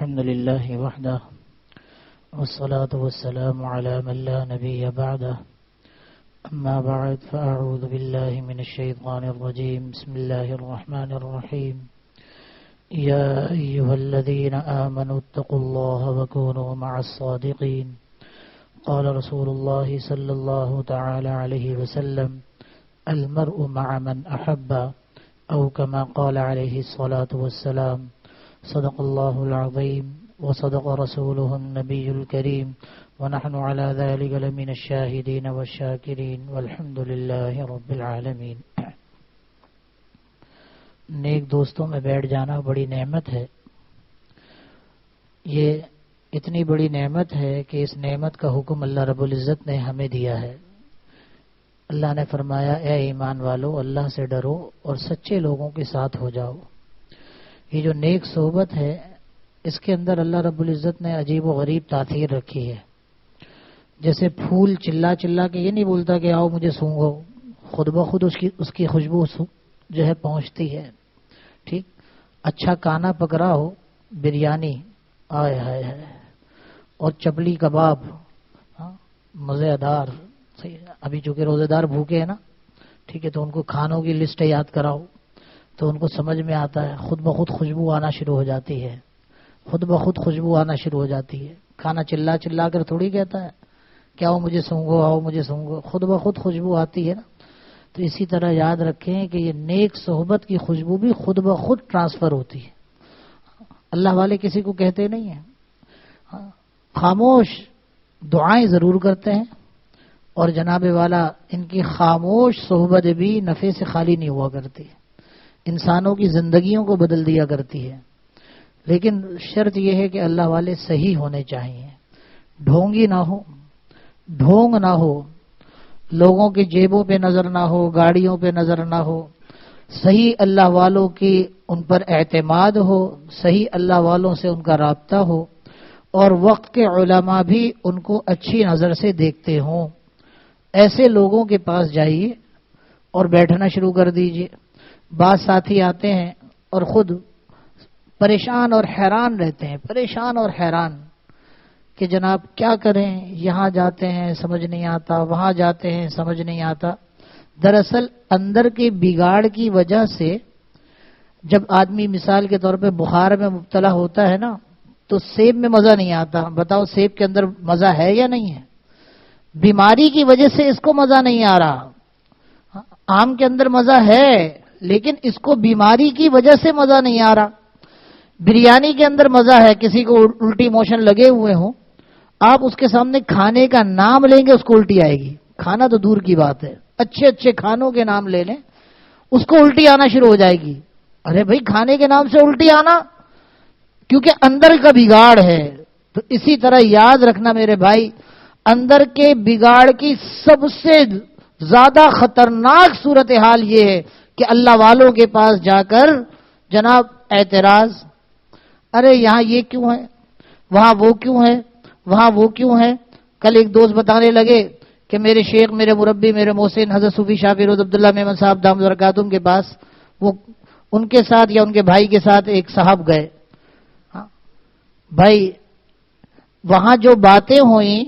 الحمد لله وحده والصلاة والسلام على من لا نبي بعده أما بعد فأعوذ بالله من الشيطان الرجيم بسم الله الرحمن الرحيم يا أيها الذين آمنوا اتقوا الله وكونوا مع الصادقين قال رسول الله صلى الله تعالى عليه وسلم المرء مع من أحب أو كما قال عليه الصلاة والسلام صدق الله العظيم وصدق رسوله النبي الكريم ونحن على ذلك لمن الشاهدين والشاكرين والحمد لله رب العالمين۔ نیک دوستوں میں بیٹھ جانا بڑی نعمت ہے۔ یہ اتنی بڑی نعمت ہے کہ اس نعمت کا حکم اللہ رب العزت نے ہمیں دیا ہے۔ اللہ نے فرمایا اے ایمان والو اللہ سے ڈرو اور سچے لوگوں کے ساتھ ہو جاؤ۔ یہ جو نیک صحبت ہے اس کے اندر اللہ رب العزت نے عجیب و غریب تاثیر رکھی ہے۔ جیسے پھول چلا چلا کے یہ نہیں بولتا کہ آؤ مجھے سونگھو، خود بخود اس کی خوشبو جو ہے پہنچتی ہے۔ ٹھیک، اچھا کانا پکڑا ہو، بریانی آئے ہائے ہے، اور چپلی کباب مزے دار۔ ابھی چونکہ روزے دار بھوکے ہیں نا، ٹھیک ہے، تو ان کو کھانوں کی لسٹ یاد کراؤ تو ان کو سمجھ میں آتا ہے، خود بخود خوشبو آنا شروع ہو جاتی ہے، خود بخود خوشبو آنا شروع ہو جاتی ہے۔ کھانا چلا چلا کر تھوڑی کہتا ہے کہ آؤ مجھے سونگھو، آؤ مجھے سونگھو، خود بخود خوشبو آتی ہے نا۔ تو اسی طرح یاد رکھیں کہ یہ نیک صحبت کی خوشبو بھی خود بخود ٹرانسفر ہوتی ہے۔ اللہ والے کسی کو کہتے نہیں ہیں، خاموش دعائیں ضرور کرتے ہیں، اور جناب والا ان کی خاموش صحبت بھی نفع سے خالی نہیں ہوا کرتی، انسانوں کی زندگیوں کو بدل دیا کرتی ہے۔ لیکن شرط یہ ہے کہ اللہ والے صحیح ہونے چاہیے، ڈھونگی نہ ہو، ڈھونگ نہ ہو، لوگوں کی جیبوں پہ نظر نہ ہو، گاڑیوں پہ نظر نہ ہو، صحیح اللہ والوں کی ان پر اعتماد ہو، صحیح اللہ والوں سے ان کا رابطہ ہو، اور وقت کے علماء بھی ان کو اچھی نظر سے دیکھتے ہوں۔ ایسے لوگوں کے پاس جائیے اور بیٹھنا شروع کر دیجئے۔ بعض ساتھی آتے ہیں اور خود پریشان اور حیران رہتے ہیں، پریشان اور حیران کہ جناب کیا کریں، یہاں جاتے ہیں سمجھ نہیں آتا، وہاں جاتے ہیں سمجھ نہیں آتا۔ دراصل اندر کے بگاڑ کی وجہ سے جب آدمی مثال کے طور پہ بخار میں مبتلا ہوتا ہے نا تو سیب میں مزہ نہیں آتا۔ بتاؤ سیب کے اندر مزہ ہے یا نہیں ہے؟ بیماری کی وجہ سے اس کو مزہ نہیں آ رہا۔ آم کے اندر مزہ ہے لیکن اس کو بیماری کی وجہ سے مزہ نہیں آ رہا۔ بریانی کے اندر مزہ ہے، کسی کو الٹی موشن لگے ہوئے ہوں، آپ اس کے سامنے کھانے کا نام لیں گے اس کو الٹی آئے گی۔ کھانا تو دور کی بات ہے، اچھے اچھے کھانوں کے نام لے لیں اس کو الٹی آنا شروع ہو جائے گی۔ ارے بھائی کھانے کے نام سے الٹی آنا کیونکہ اندر کا بگاڑ ہے۔ تو اسی طرح یاد رکھنا میرے بھائی، اندر کے بگاڑ کی سب سے زیادہ خطرناک صورتحال یہ ہے کہ اللہ والوں کے پاس جا کر جناب اعتراض، ارے یہاں یہ کیوں ہے، وہاں وہ کیوں ہے، وہاں وہ کیوں ہے۔ کل ایک دوست بتانے لگے کہ میرے شیخ، میرے مربی، میرے محسن حضرت صوفی شاہ فیروز عبداللہ میمن صاحب دامت برکاتہم کے پاس وہ ان کے ساتھ یا ان کے بھائی کے ساتھ ایک صاحب گئے۔ بھائی وہاں جو باتیں ہوئیں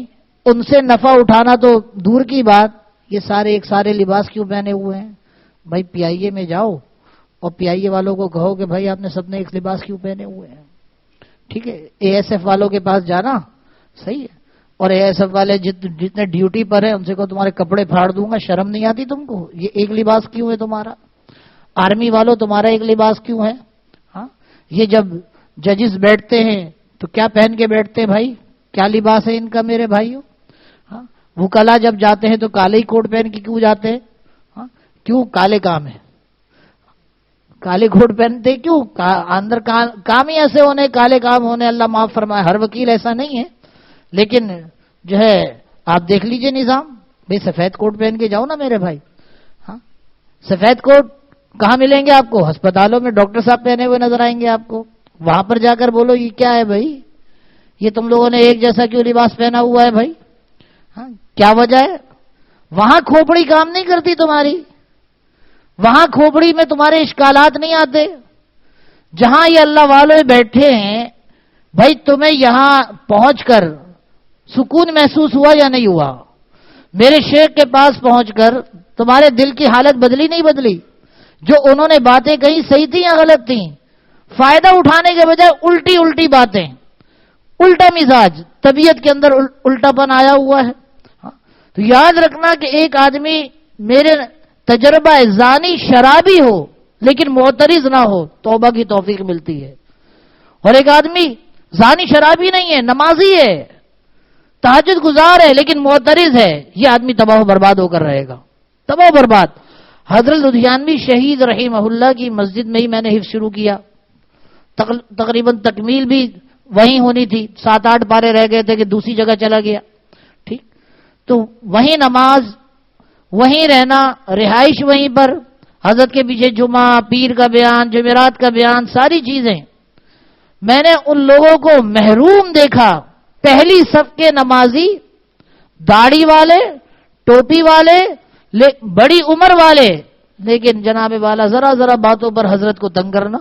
ان سے نفع اٹھانا تو دور کی بات، یہ سارے ایک سارے لباس کیوں پہنے ہوئے ہیں؟ بھائی پی آئی اے میں جاؤ اور پی آئی اے والوں کو کہو کہ بھائی آپ نے سب نے ایک لباس کیوں پہنے ہوئے ہیں؟ ٹھیک ہے، اے ایس ایف والوں کے پاس جانا صحیح ہے، اور اے ایس ایف والے جتنے ڈیوٹی پر ہیں ان سے کہو تمہارے کپڑے پھاڑ دوں گا، شرم نہیں آتی تم کو؟ یہ ایک لباس کیوں ہے تمہارا؟ آرمی والوں تمہارا ایک لباس کیوں ہے؟ ہاں، یہ جب ججز بیٹھتے ہیں تو کیا پہن کے بیٹھتے ہیں بھائی؟ کیا لباس ہے ان کا میرے بھائیوں؟ ہاں، وکلا جب جاتے ہیں تو کالے ہی کوٹ پہن کے کیوں جاتے ہیں؟ ہاں، کیوں؟ کالے کام ہے، کالے کوٹ پہنتے کیوں؟ اندر کام ہی ایسے ہونے، کالے کام ہونے، اللہ معاف فرمائے۔ ہر وکیل ایسا نہیں ہے لیکن جو ہے آپ دیکھ لیجئے نظام، بھئی سفید کوٹ پہن کے جاؤ نا میرے بھائی۔ ہاں، سفید کوٹ کہاں ملیں گے آپ کو؟ ہسپتالوں میں ڈاکٹر صاحب پہنے ہوئے نظر آئیں گے آپ کو۔ وہاں پر جا کر بولو یہ کیا ہے بھائی، یہ تم لوگوں نے ایک جیسا کیوں لباس پہنا ہوا ہے بھائی؟ ہاں، کیا وجہ ہے؟ وہاں کھوپڑی کام نہیں کرتی تمہاری، وہاں کھوپڑی میں تمہارے اشکالات نہیں آتے۔ جہاں یہ اللہ والے بیٹھے ہیں بھائی تمہیں یہاں پہنچ کر سکون محسوس ہوا یا نہیں ہوا؟ میرے شیخ کے پاس پہنچ کر تمہارے دل کی حالت بدلی نہیں بدلی؟ جو انہوں نے باتیں کہی صحیح تھیں یا غلط تھیں؟ فائدہ اٹھانے کے بجائے الٹی الٹی باتیں، الٹا مزاج، طبیعت کے اندر الٹا پن آیا ہوا ہے۔ تو یاد رکھنا کہ ایک آدمی میرے تجربہ زانی شرابی ہو لیکن معترض نہ ہو، توبہ کی توفیق ملتی ہے، اور ایک آدمی زانی شرابی نہیں ہے، نمازی ہے، تہجد گزار ہے لیکن معترض ہے، یہ آدمی تباہ و برباد ہو کر رہے گا، تباہ و برباد۔ حضرت لدھیانوی شہید رحمہ اللہ کی مسجد میں ہی میں نے حفظ شروع کیا، تقریباً تکمیل بھی وہیں ہونی تھی، 7-8 پارے رہ گئے تھے کہ دوسری جگہ چلا گیا، ٹھیک، تو وہیں نماز، وہیں رہنا، رہائش وہیں پر، حضرت کے پیچھے جمعہ، پیر کا بیان، جمعرات کا بیان، ساری چیزیں۔ میں نے ان لوگوں کو محروم دیکھا، پہلی صف کے نمازی، داڑھی والے، ٹوپی والے، بڑی عمر والے، لیکن جناب والا ذرا ذرا باتوں پر حضرت کو تنگ کرنا،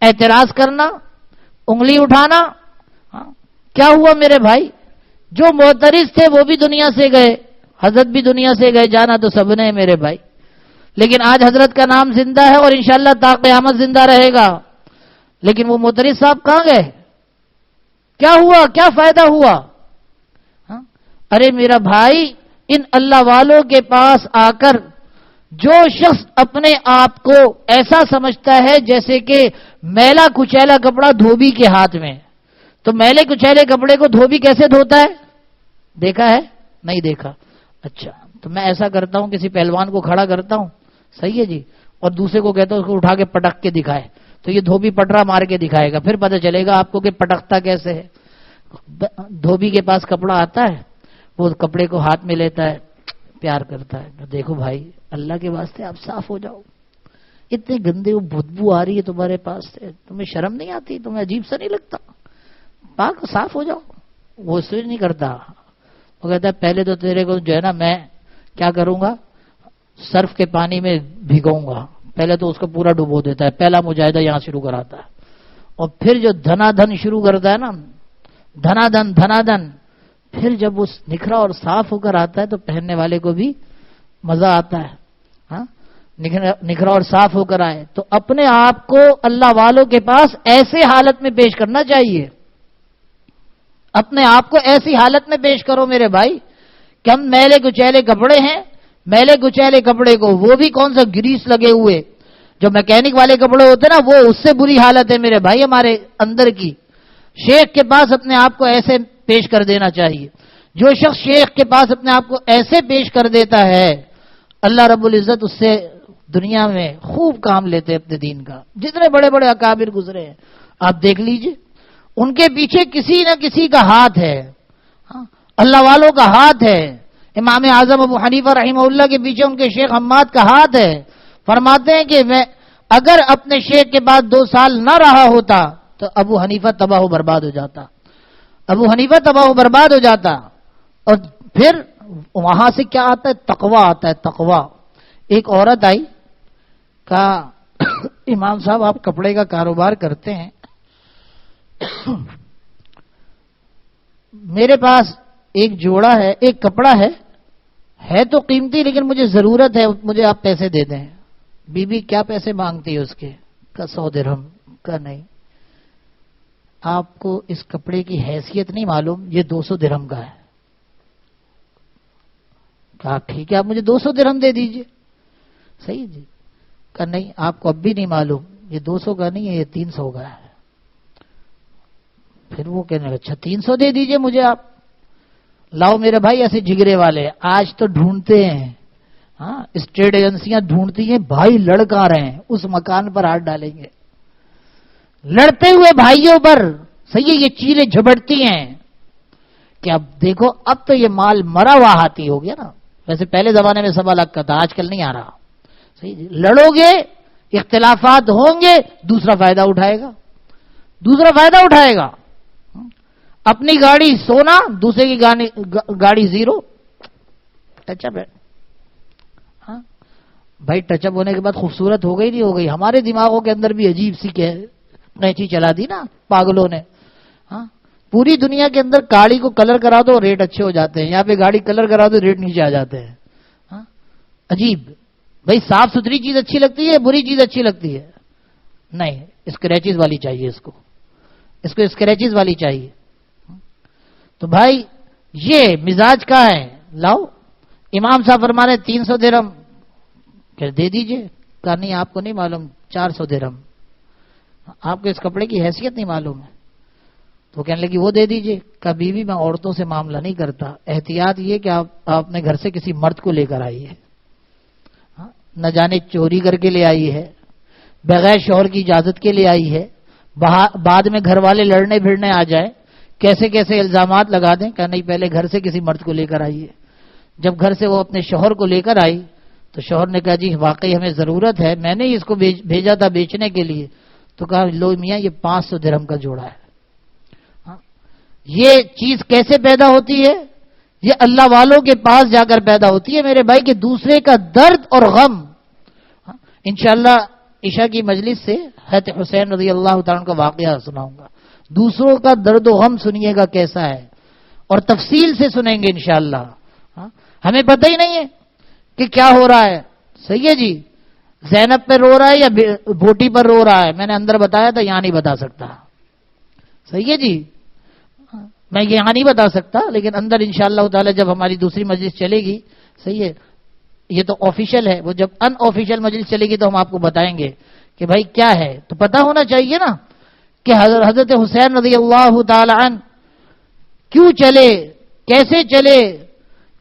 اعتراض کرنا، انگلی اٹھانا۔ کیا ہوا میرے بھائی؟ جو معترض تھے وہ بھی دنیا سے گئے، حضرت بھی دنیا سے گئے، جانا تو سب نے میرے بھائی، لیکن آج حضرت کا نام زندہ ہے اور انشاءاللہ تا قیامت زندہ رہے گا۔ لیکن وہ معترض صاحب کہاں گئے؟ کیا ہوا؟ کیا فائدہ ہوا؟ ارے میرا بھائی، ان اللہ والوں کے پاس آ کر جو شخص اپنے آپ کو ایسا سمجھتا ہے جیسے کہ میلا کچیلا کپڑا دھوبی کے ہاتھ میں، تو میلے کچیلے کپڑے کو دھوبی کیسے دھوتا ہے؟ دیکھا ہے؟ نہیں دیکھا؟ اچھا، تو میں ایسا کرتا ہوں، کسی پہلوان کو کھڑا کرتا ہوں، صحیح ہے جی، اور دوسرے کو کہتا ہوں اس کو اٹھا کے پٹک کے دکھائے، تو یہ دھوبی پٹرا مار کے دکھائے گا، پھر پتہ چلے گا آپ کو کہ پٹکتا کیسے ہے۔ دھوبی کے پاس کپڑا آتا ہے، وہ کپڑے کو ہاتھ میں لیتا ہے، پیار کرتا ہے، دیکھو بھائی اللہ کے واسطے آپ صاف ہو جاؤ، اتنے گندے بدبو آ رہی ہے تمہارے پاس سے، تمہیں شرم نہیں آتی؟ تمہیں عجیب سا نہیں لگتا؟ پاک صاف ہو جاؤ۔ وہ سوچ نہیں کرتا، وہ کہتا ہے پہلے تو تیرے کو جو ہے نا میں کیا کروں گا، صرف کے پانی میں بھگاؤں گا، پہلے تو اس کو پورا ڈبو دیتا ہے، پہلا مجاہدہ یہاں شروع کراتا ہے، اور پھر جو دھنا دھن شروع کرتا ہے نا، دھنا دھن دھنا دھن، پھر جب وہ نکھرا اور صاف ہو کر آتا ہے تو پہننے والے کو بھی مزہ آتا ہے۔ ہاں، نکھرا اور صاف ہو کر آئے تو اپنے آپ کو اللہ والوں کے پاس ایسے حالت میں پیش کرنا چاہیے، اپنے آپ کو ایسی حالت میں پیش کرو میرے بھائی کہ ہم میلے کچیلے کپڑے ہیں، میلے کچیلے کپڑے کو، وہ بھی کون سا گریس لگے ہوئے، جو میکینک والے کپڑے ہوتے ہیں نا، وہ اس سے بری حالت ہے میرے بھائی ہمارے اندر کی۔ شیخ کے پاس اپنے آپ کو ایسے پیش کر دینا چاہیے۔ جو شخص شیخ کے پاس اپنے آپ کو ایسے پیش کر دیتا ہے، اللہ رب العزت اس سے دنیا میں خوب کام لیتے اپنے دین کا۔ جتنے بڑے بڑے اکابر گزرے ہیں آپ دیکھ لیجئے، ان کے پیچھے کسی نہ کسی کا ہاتھ ہے، اللہ والوں کا ہاتھ ہے۔ امام اعظم ابو حنیفہ رحمہ اللہ کے پیچھے ان کے شیخ حماد کا ہاتھ ہے۔ فرماتے ہیں کہ میں اگر اپنے شیخ کے بعد 2 سال نہ رہا ہوتا تو ابو حنیفہ تباہ و برباد ہو جاتا، ابو حنیفہ تباہ و برباد ہو جاتا۔ اور پھر وہاں سے کیا آتا ہے؟ تقوی آتا ہے، تقوی۔ ایک عورت آئی، کہا امام صاحب آپ کپڑے کا کاروبار کرتے ہیں، میرے پاس ایک جوڑا ہے، ایک کپڑا ہے تو قیمتی لیکن مجھے ضرورت ہے، مجھے آپ پیسے دے دیں۔ بی بی کیا پیسے مانگتی ہے اس کے؟ کا 100 درہم کا نہیں، آپ کو اس کپڑے کی حیثیت نہیں معلوم، یہ 200 درہم کا ہے۔ کہا ٹھیک ہے آپ مجھے 200 درہم دے دیجئے۔ صحیح جی؟ کہا نہیں آپ کو اب بھی نہیں معلوم، یہ 200 کا نہیں ہے، یہ 300 کا ہے۔ پھر وہ کہنے لگا اچھا 300 دے دیجئے مجھے آپ۔ لاؤ میرے بھائی، ایسے جگرے والے آج تو ڈھونڈتے ہیں، ہاں اسٹیٹ ایجنسیاں ڈھونڈتی ہیں، بھائی لڑکا رہے ہیں اس مکان پر ہاتھ ڈالیں گے، لڑتے ہوئے بھائیوں پر۔ صحیح ہے، یہ چیلیں جھپٹتی ہیں کہ اب دیکھو اب تو یہ مال مرا ہوا ہاتھی ہو گیا نا، ویسے پہلے زمانے میں 1.25 لاکھ کا تھا، آج کل نہیں آ رہا۔ صحیح جی؟ لڑو گے، اختلافات ہوں گے، دوسرا فائدہ اٹھائے گا، دوسرا فائدہ اٹھائے گا۔ اپنی گاڑی سونا، دوسرے کی گاڑی زیرو، ٹچ اپ ہے۔ ہاں بھائی ٹچ اپ ہونے کے بعد خوبصورت ہو گئی نہیں ہو گئی؟ ہمارے دماغوں کے اندر بھی عجیب سی قینچی چلا دی نا پاگلوں نے، پوری دنیا کے اندر گاڑی کو کلر کرا دو ریٹ اچھے ہو جاتے ہیں، یہاں پہ گاڑی کلر کرا دو ریٹ نیچے آ جاتے ہیں. ہاں عجیب. بھائی صاف ستھری چیز اچھی لگتی ہے، بری چیز اچھی لگتی ہے؟ نہیں، اسکریچز والی چاہیے اس کو اسکریچز والی چاہیے. تو بھائی یہ مزاج کا ہے. لاؤ امام صاحب فرما رہے 300 درہم کہ دے دیجئے. کہا نہیں آپ کو نہیں معلوم 400 درہم. آپ کو اس کپڑے کی حیثیت نہیں معلوم ہے. تو کہنے لگی وہ دے دیجئے. کبھی بھی میں عورتوں سے معاملہ نہیں کرتا. احتیاط یہ کہ آپ اپنے گھر سے کسی مرد کو لے کر آئی ہے، نہ جانے چوری کر کے لے آئی ہے، بغیر شوہر کی اجازت کے لے آئی ہے، بعد میں گھر والے لڑنے بھیڑنے آ جائے، کیسے کیسے الزامات لگا دیں. کہ نہیں پہلے گھر سے کسی مرد کو لے کر آئی ہے. جب گھر سے وہ اپنے شوہر کو لے کر آئی تو شوہر نے کہا جی واقعی ہمیں ضرورت ہے، میں نے اس کو بھیجا تھا بیچنے کے لیے. تو کہا لو میاں یہ 500 درہم کا جوڑا ہے. یہ چیز کیسے پیدا ہوتی ہے؟ یہ اللہ والوں کے پاس جا کر پیدا ہوتی ہے میرے بھائی، کہ دوسرے کا درد اور غم. انشاءاللہ عشاء کی مجلس سے حضرت حسین رضی اللہ تعالیٰ کا واقعہ سناؤں گا. دوسروں کا درد و غم سنیے گا کیسا ہے، اور تفصیل سے سنیں گے انشاءاللہ. ہمیں پتہ ہی نہیں ہے کہ کیا ہو رہا ہے. صحیح ہے جی، زینب پہ رو رہا ہے یا بھوٹی پر رو رہا ہے، میں نے اندر بتایا تھا، یہاں نہیں بتا سکتا. صحیح ہے جی، میں یہاں نہیں بتا سکتا، لیکن اندر انشاءاللہ تعالی جب ہماری دوسری مجلس چلے گی. صحیح ہے، یہ تو آفیشیل ہے، وہ جب ان آفیشیل مجلس چلے گی تو ہم آپ کو بتائیں گے کہ بھائی کیا ہے. تو پتہ ہونا چاہیے نا کہ حضرت حسین رضی اللہ تعالی عنہ کیوں چلے، کیسے چلے،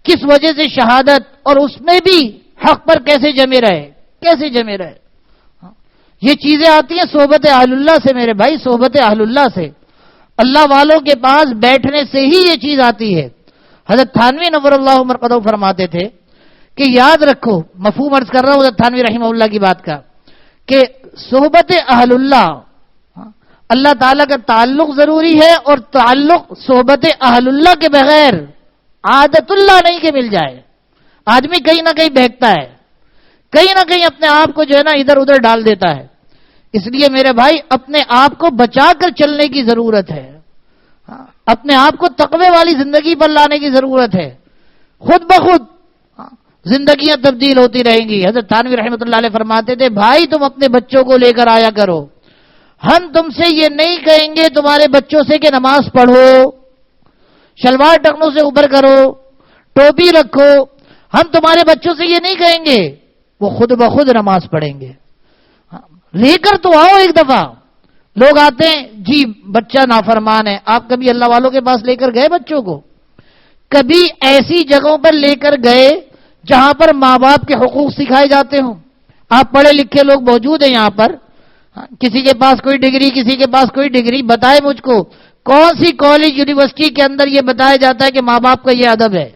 کس وجہ سے شہادت، اور اس میں بھی حق پر کیسے جمے رہے، کیسے جمے رہے. یہ چیزیں آتی ہیں صحبت اہل اللہ سے میرے بھائی، صحبت اہل اللہ سے. اللہ والوں کے پاس بیٹھنے سے ہی یہ چیز آتی ہے. حضرت تھانوی نور اللہ مرقدہ فرماتے تھے کہ یاد رکھو، مفہوم عرض کر رہا ہوں حضرت تھانوی رحمہ اللہ کی بات کا، کہ صحبت اہل اللہ، اللہ تعالیٰ کا تعلق ضروری ہے، اور تعلق صحبت اہل اللہ کے بغیر عادت اللہ نہیں کہ مل جائے. آدمی کہیں نہ کہیں بہکتا ہے، کہیں نہ کہیں اپنے آپ کو جو ہے نا ادھر ادھر ڈال دیتا ہے. اس لیے میرے بھائی اپنے آپ کو بچا کر چلنے کی ضرورت ہے، اپنے آپ کو تقوی والی زندگی پر لانے کی ضرورت ہے. خود بخود زندگیاں تبدیل ہوتی رہیں گی. حضرت تھانوی رحمۃ اللہ علیہ فرماتے تھے بھائی تم اپنے بچوں کو لے کر آیا کرو، ہم تم سے یہ نہیں کہیں گے تمہارے بچوں سے کہ نماز پڑھو، شلوار ٹکنوں سے اوپر کرو، ٹوپی رکھو. ہم تمہارے بچوں سے یہ نہیں کہیں گے، وہ خود بخود نماز پڑھیں گے. لے کر تو آؤ. ایک دفعہ لوگ آتے ہیں جی بچہ نافرمان ہے، آپ کبھی اللہ والوں کے پاس لے کر گئے بچوں کو؟ کبھی ایسی جگہوں پر لے کر گئے جہاں پر ماں باپ کے حقوق سکھائے جاتے ہوں؟ آپ پڑھے لکھے لوگ موجود ہیں یہاں پر، کسی کے پاس کوئی ڈگری، کسی کے پاس کوئی ڈگری، بتائے مجھ کو کون سی کالج یونیورسٹی کے اندر یہ بتایا جاتا ہے کہ ماں باپ کا یہ ادب ہے؟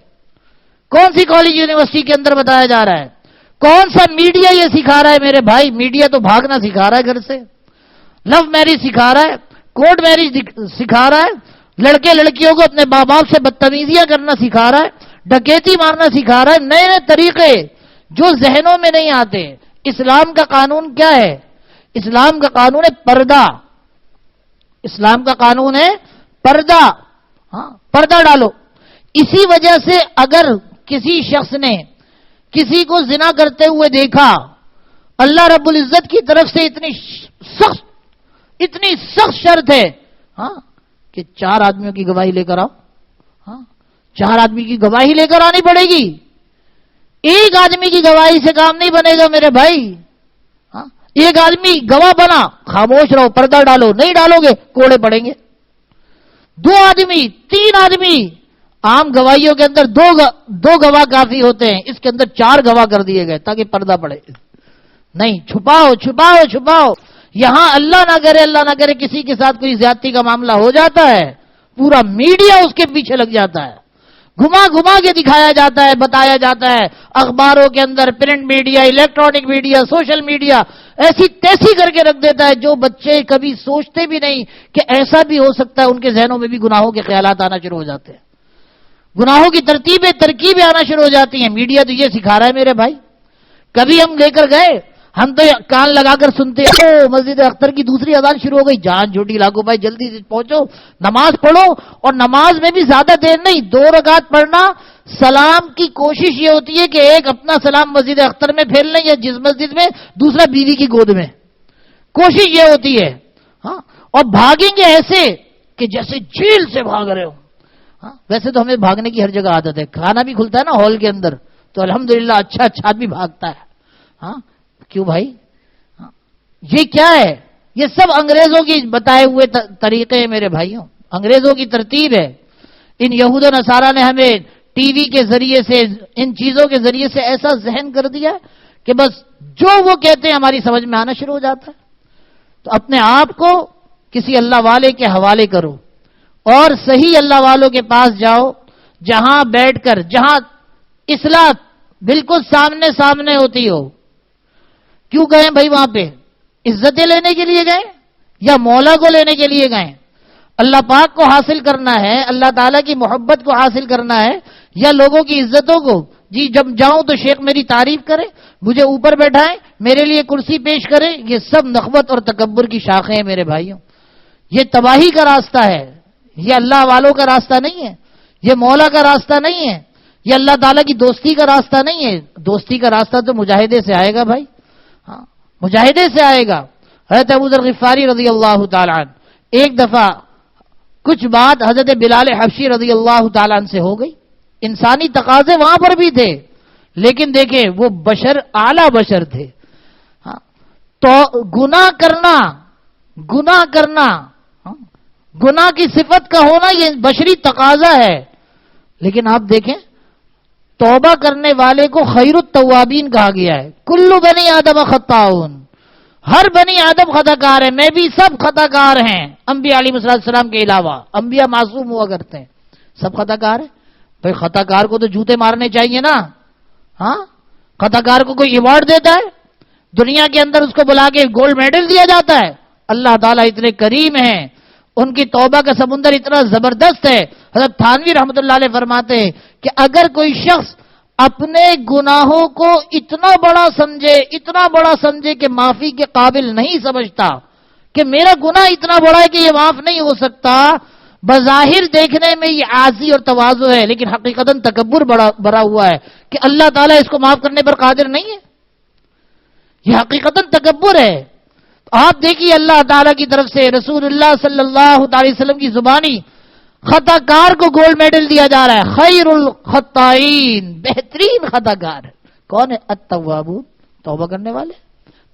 کون سی کالج یونیورسٹی کے اندر بتایا جا رہا ہے؟ کون سا میڈیا یہ سکھا رہا ہے میرے بھائی؟ میڈیا تو بھاگنا سکھا رہا ہے گھر سے، لو میرج سکھا رہا ہے، کورٹ میرج سکھا رہا ہے، لڑکے لڑکیوں کو اپنے ماں باپ سے بدتمیزیاں کرنا سکھا رہا ہے، ڈکیتی مارنا سکھا رہا ہے. نئے نئے طریقے جو ذہنوں میں نہیں آتے. اسلام کا قانون کیا ہے؟ اسلام کا قانون ہے پردہ. اسلام کا قانون ہے پردہ. پردہ ڈالو. اسی وجہ سے اگر کسی شخص نے کسی کو زنا کرتے ہوئے دیکھا، اللہ رب العزت کی طرف سے اتنی سخت شرط ہے کہ 4 آدمیوں کی گواہی لے کر آؤ. 4 آدمی کی گواہی لے کر آنی پڑے گی. ایک آدمی کی گواہی سے کام نہیں بنے گا میرے بھائی. ایک آدمی گواہ بنا، خاموش رہو، پردہ ڈالو. نہیں ڈالو گے کوڑے پڑیں گے. 2 آدمی، 3 آدمی، عام گواہیوں کے اندر 2 گواہ کافی ہوتے ہیں، اس کے اندر 4 گواہ کر دیے گئے تاکہ پردہ پڑے. نہیں، چھپاؤ چھپاؤ چھپاؤ. یہاں اللہ نہ کرے کسی کے ساتھ کوئی زیادتی کا معاملہ ہو جاتا ہے، پورا میڈیا اس کے پیچھے لگ جاتا ہے، گھما کے دکھایا جاتا ہے، بتایا جاتا ہے اخباروں کے اندر، print media, electronic media, social media, ایسی تیسی کر کے رکھ دیتا ہے جو بچے کبھی سوچتے بھی نہیں کہ ایسا بھی ہو سکتا ہے. ان کے ذہنوں میں بھی گناہوں کے خیالات آنا شروع ہو جاتے ہیں، گناہوں کی ترکیبیں آنا شروع ہو جاتی ہیں. میڈیا تو یہ سکھا رہا ہے میرے بھائی. کبھی ہم لے کر گئے ہم تو کان لگا کر سنتے ہیں مسجد اختر کی دوسری اذان شروع ہو گئی، جان جھوٹی لاگو بھائی جلدی سے پہنچو نماز پڑھو، اور نماز میں بھی زیادہ دیر نہیں، 2 رکعت پڑھنا، سلام کی کوشش یہ ہوتی ہے کہ ایک اپنا سلام مسجد اختر میں پھیر لیں یا جس مسجد میں، دوسرا بیوی کی گود میں، کوشش یہ ہوتی ہے ہاں، اور بھاگیں گے ایسے کہ جیسے جیل سے بھاگ رہے ہو ہاں۔ ویسے تو ہمیں بھاگنے کی ہر جگہ عادت ہے، کھانا بھی کھلتا ہے نا ہال کے اندر تو الحمدللہ اچھا آدمی بھاگتا ہے ہاں، کیوں بھائی؟ یہ کیا ہے؟ یہ سب انگریزوں کی بتائے ہوئے طریقے ہیں میرے بھائیوں، انگریزوں کی ترتیب ہے۔ ان یہود و نصارہ نے ہمیں ٹی وی کے ذریعے سے، ان چیزوں کے ذریعے سے ایسا ذہن کر دیا کہ بس جو وہ کہتے ہیں ہماری سمجھ میں آنا شروع ہو جاتا ہے۔ تو اپنے آپ کو کسی اللہ والے کے حوالے کرو اور صحیح اللہ والوں کے پاس جاؤ، جہاں بیٹھ کر، جہاں اصلاح بالکل سامنے سامنے ہوتی ہو۔ کیوں گئے بھائی وہاں پہ؟ عزتیں لینے کے لیے گئے یا مولا کو لینے کے لیے گئے؟ اللہ پاک کو حاصل کرنا ہے، اللہ تعالیٰ کی محبت کو حاصل کرنا ہے، یا لوگوں کی عزتوں کو؟ جی جب جاؤں تو شیخ میری تعریف کرے، مجھے اوپر بیٹھائیں، میرے لیے کرسی پیش کرے، یہ سب نخوت اور تکبر کی شاخیں ہیں میرے بھائیوں۔ یہ تباہی کا راستہ ہے، یہ اللہ والوں کا راستہ نہیں ہے، یہ مولا کا راستہ نہیں ہے، یہ اللہ تعالیٰ کی دوستی کا راستہ نہیں ہے۔ دوستی کا راستہ تو مجاہدے سے آئے گا بھائی، ہاں مجاہدے سے آئے گا۔ حضرت ابو ذر غفاری رضی اللہ تعالیٰ عنہ ایک دفعہ کچھ بات حضرت بلال حبشی رضی اللہ تعالیٰ عنہ سے ہو گئی، انسانی تقاضے وہاں پر بھی تھے، لیکن دیکھیں وہ بشر اعلی بشر تھے ہاں۔ تو گناہ کرنا گناہ کی صفت کا ہونا یہ بشری تقاضا ہے، لیکن آپ دیکھیں توبہ کرنے والے کو خیر التوابین کہا گیا ہے۔ کل بنی آدم خطاؤن، ہر بنی آدم خطا کار ہے، میں بھی، سب خطا کار ہیں، انبیاء علیہ السلام کے علاوہ۔ انبیاء معصوم ہوا کرتے ہیں، سب خطا کار ہیں۔ بھائی خطا کار کو تو جوتے مارنے چاہیے نا ہاں؟ خطا کار کو کوئی ایوارڈ دیتا ہے دنیا کے اندر؟ اس کو بلا کے گولڈ میڈل دیا جاتا ہے؟ اللہ تعالیٰ اتنے کریم ہیں، ان کی توبہ کا سمندر اتنا زبردست ہے۔ حضرت تھانوی رحمۃ اللہ علیہ فرماتے ہیں کہ اگر کوئی شخص اپنے گناہوں کو اتنا بڑا سمجھے کہ معافی کے قابل نہیں سمجھتا، کہ میرا گناہ اتنا بڑا ہے کہ یہ معاف نہیں ہو سکتا، بظاہر دیکھنے میں یہ عاجزی اور تواضع ہے، لیکن حقیقتاً تکبر بڑا ہوا ہے کہ اللہ تعالیٰ اس کو معاف کرنے پر قادر نہیں ہے، یہ حقیقتاً تکبر ہے۔ آپ دیکھیے اللہ تعالیٰ کی طرف سے رسول اللہ صلی اللہ علیہ وسلم کی زبانی خطا کار کو گولڈ میڈل دیا جا رہا ہے، خیر الخطائین، بہترین خطا کار کون ہے؟ التوابون، توبہ کرنے والے،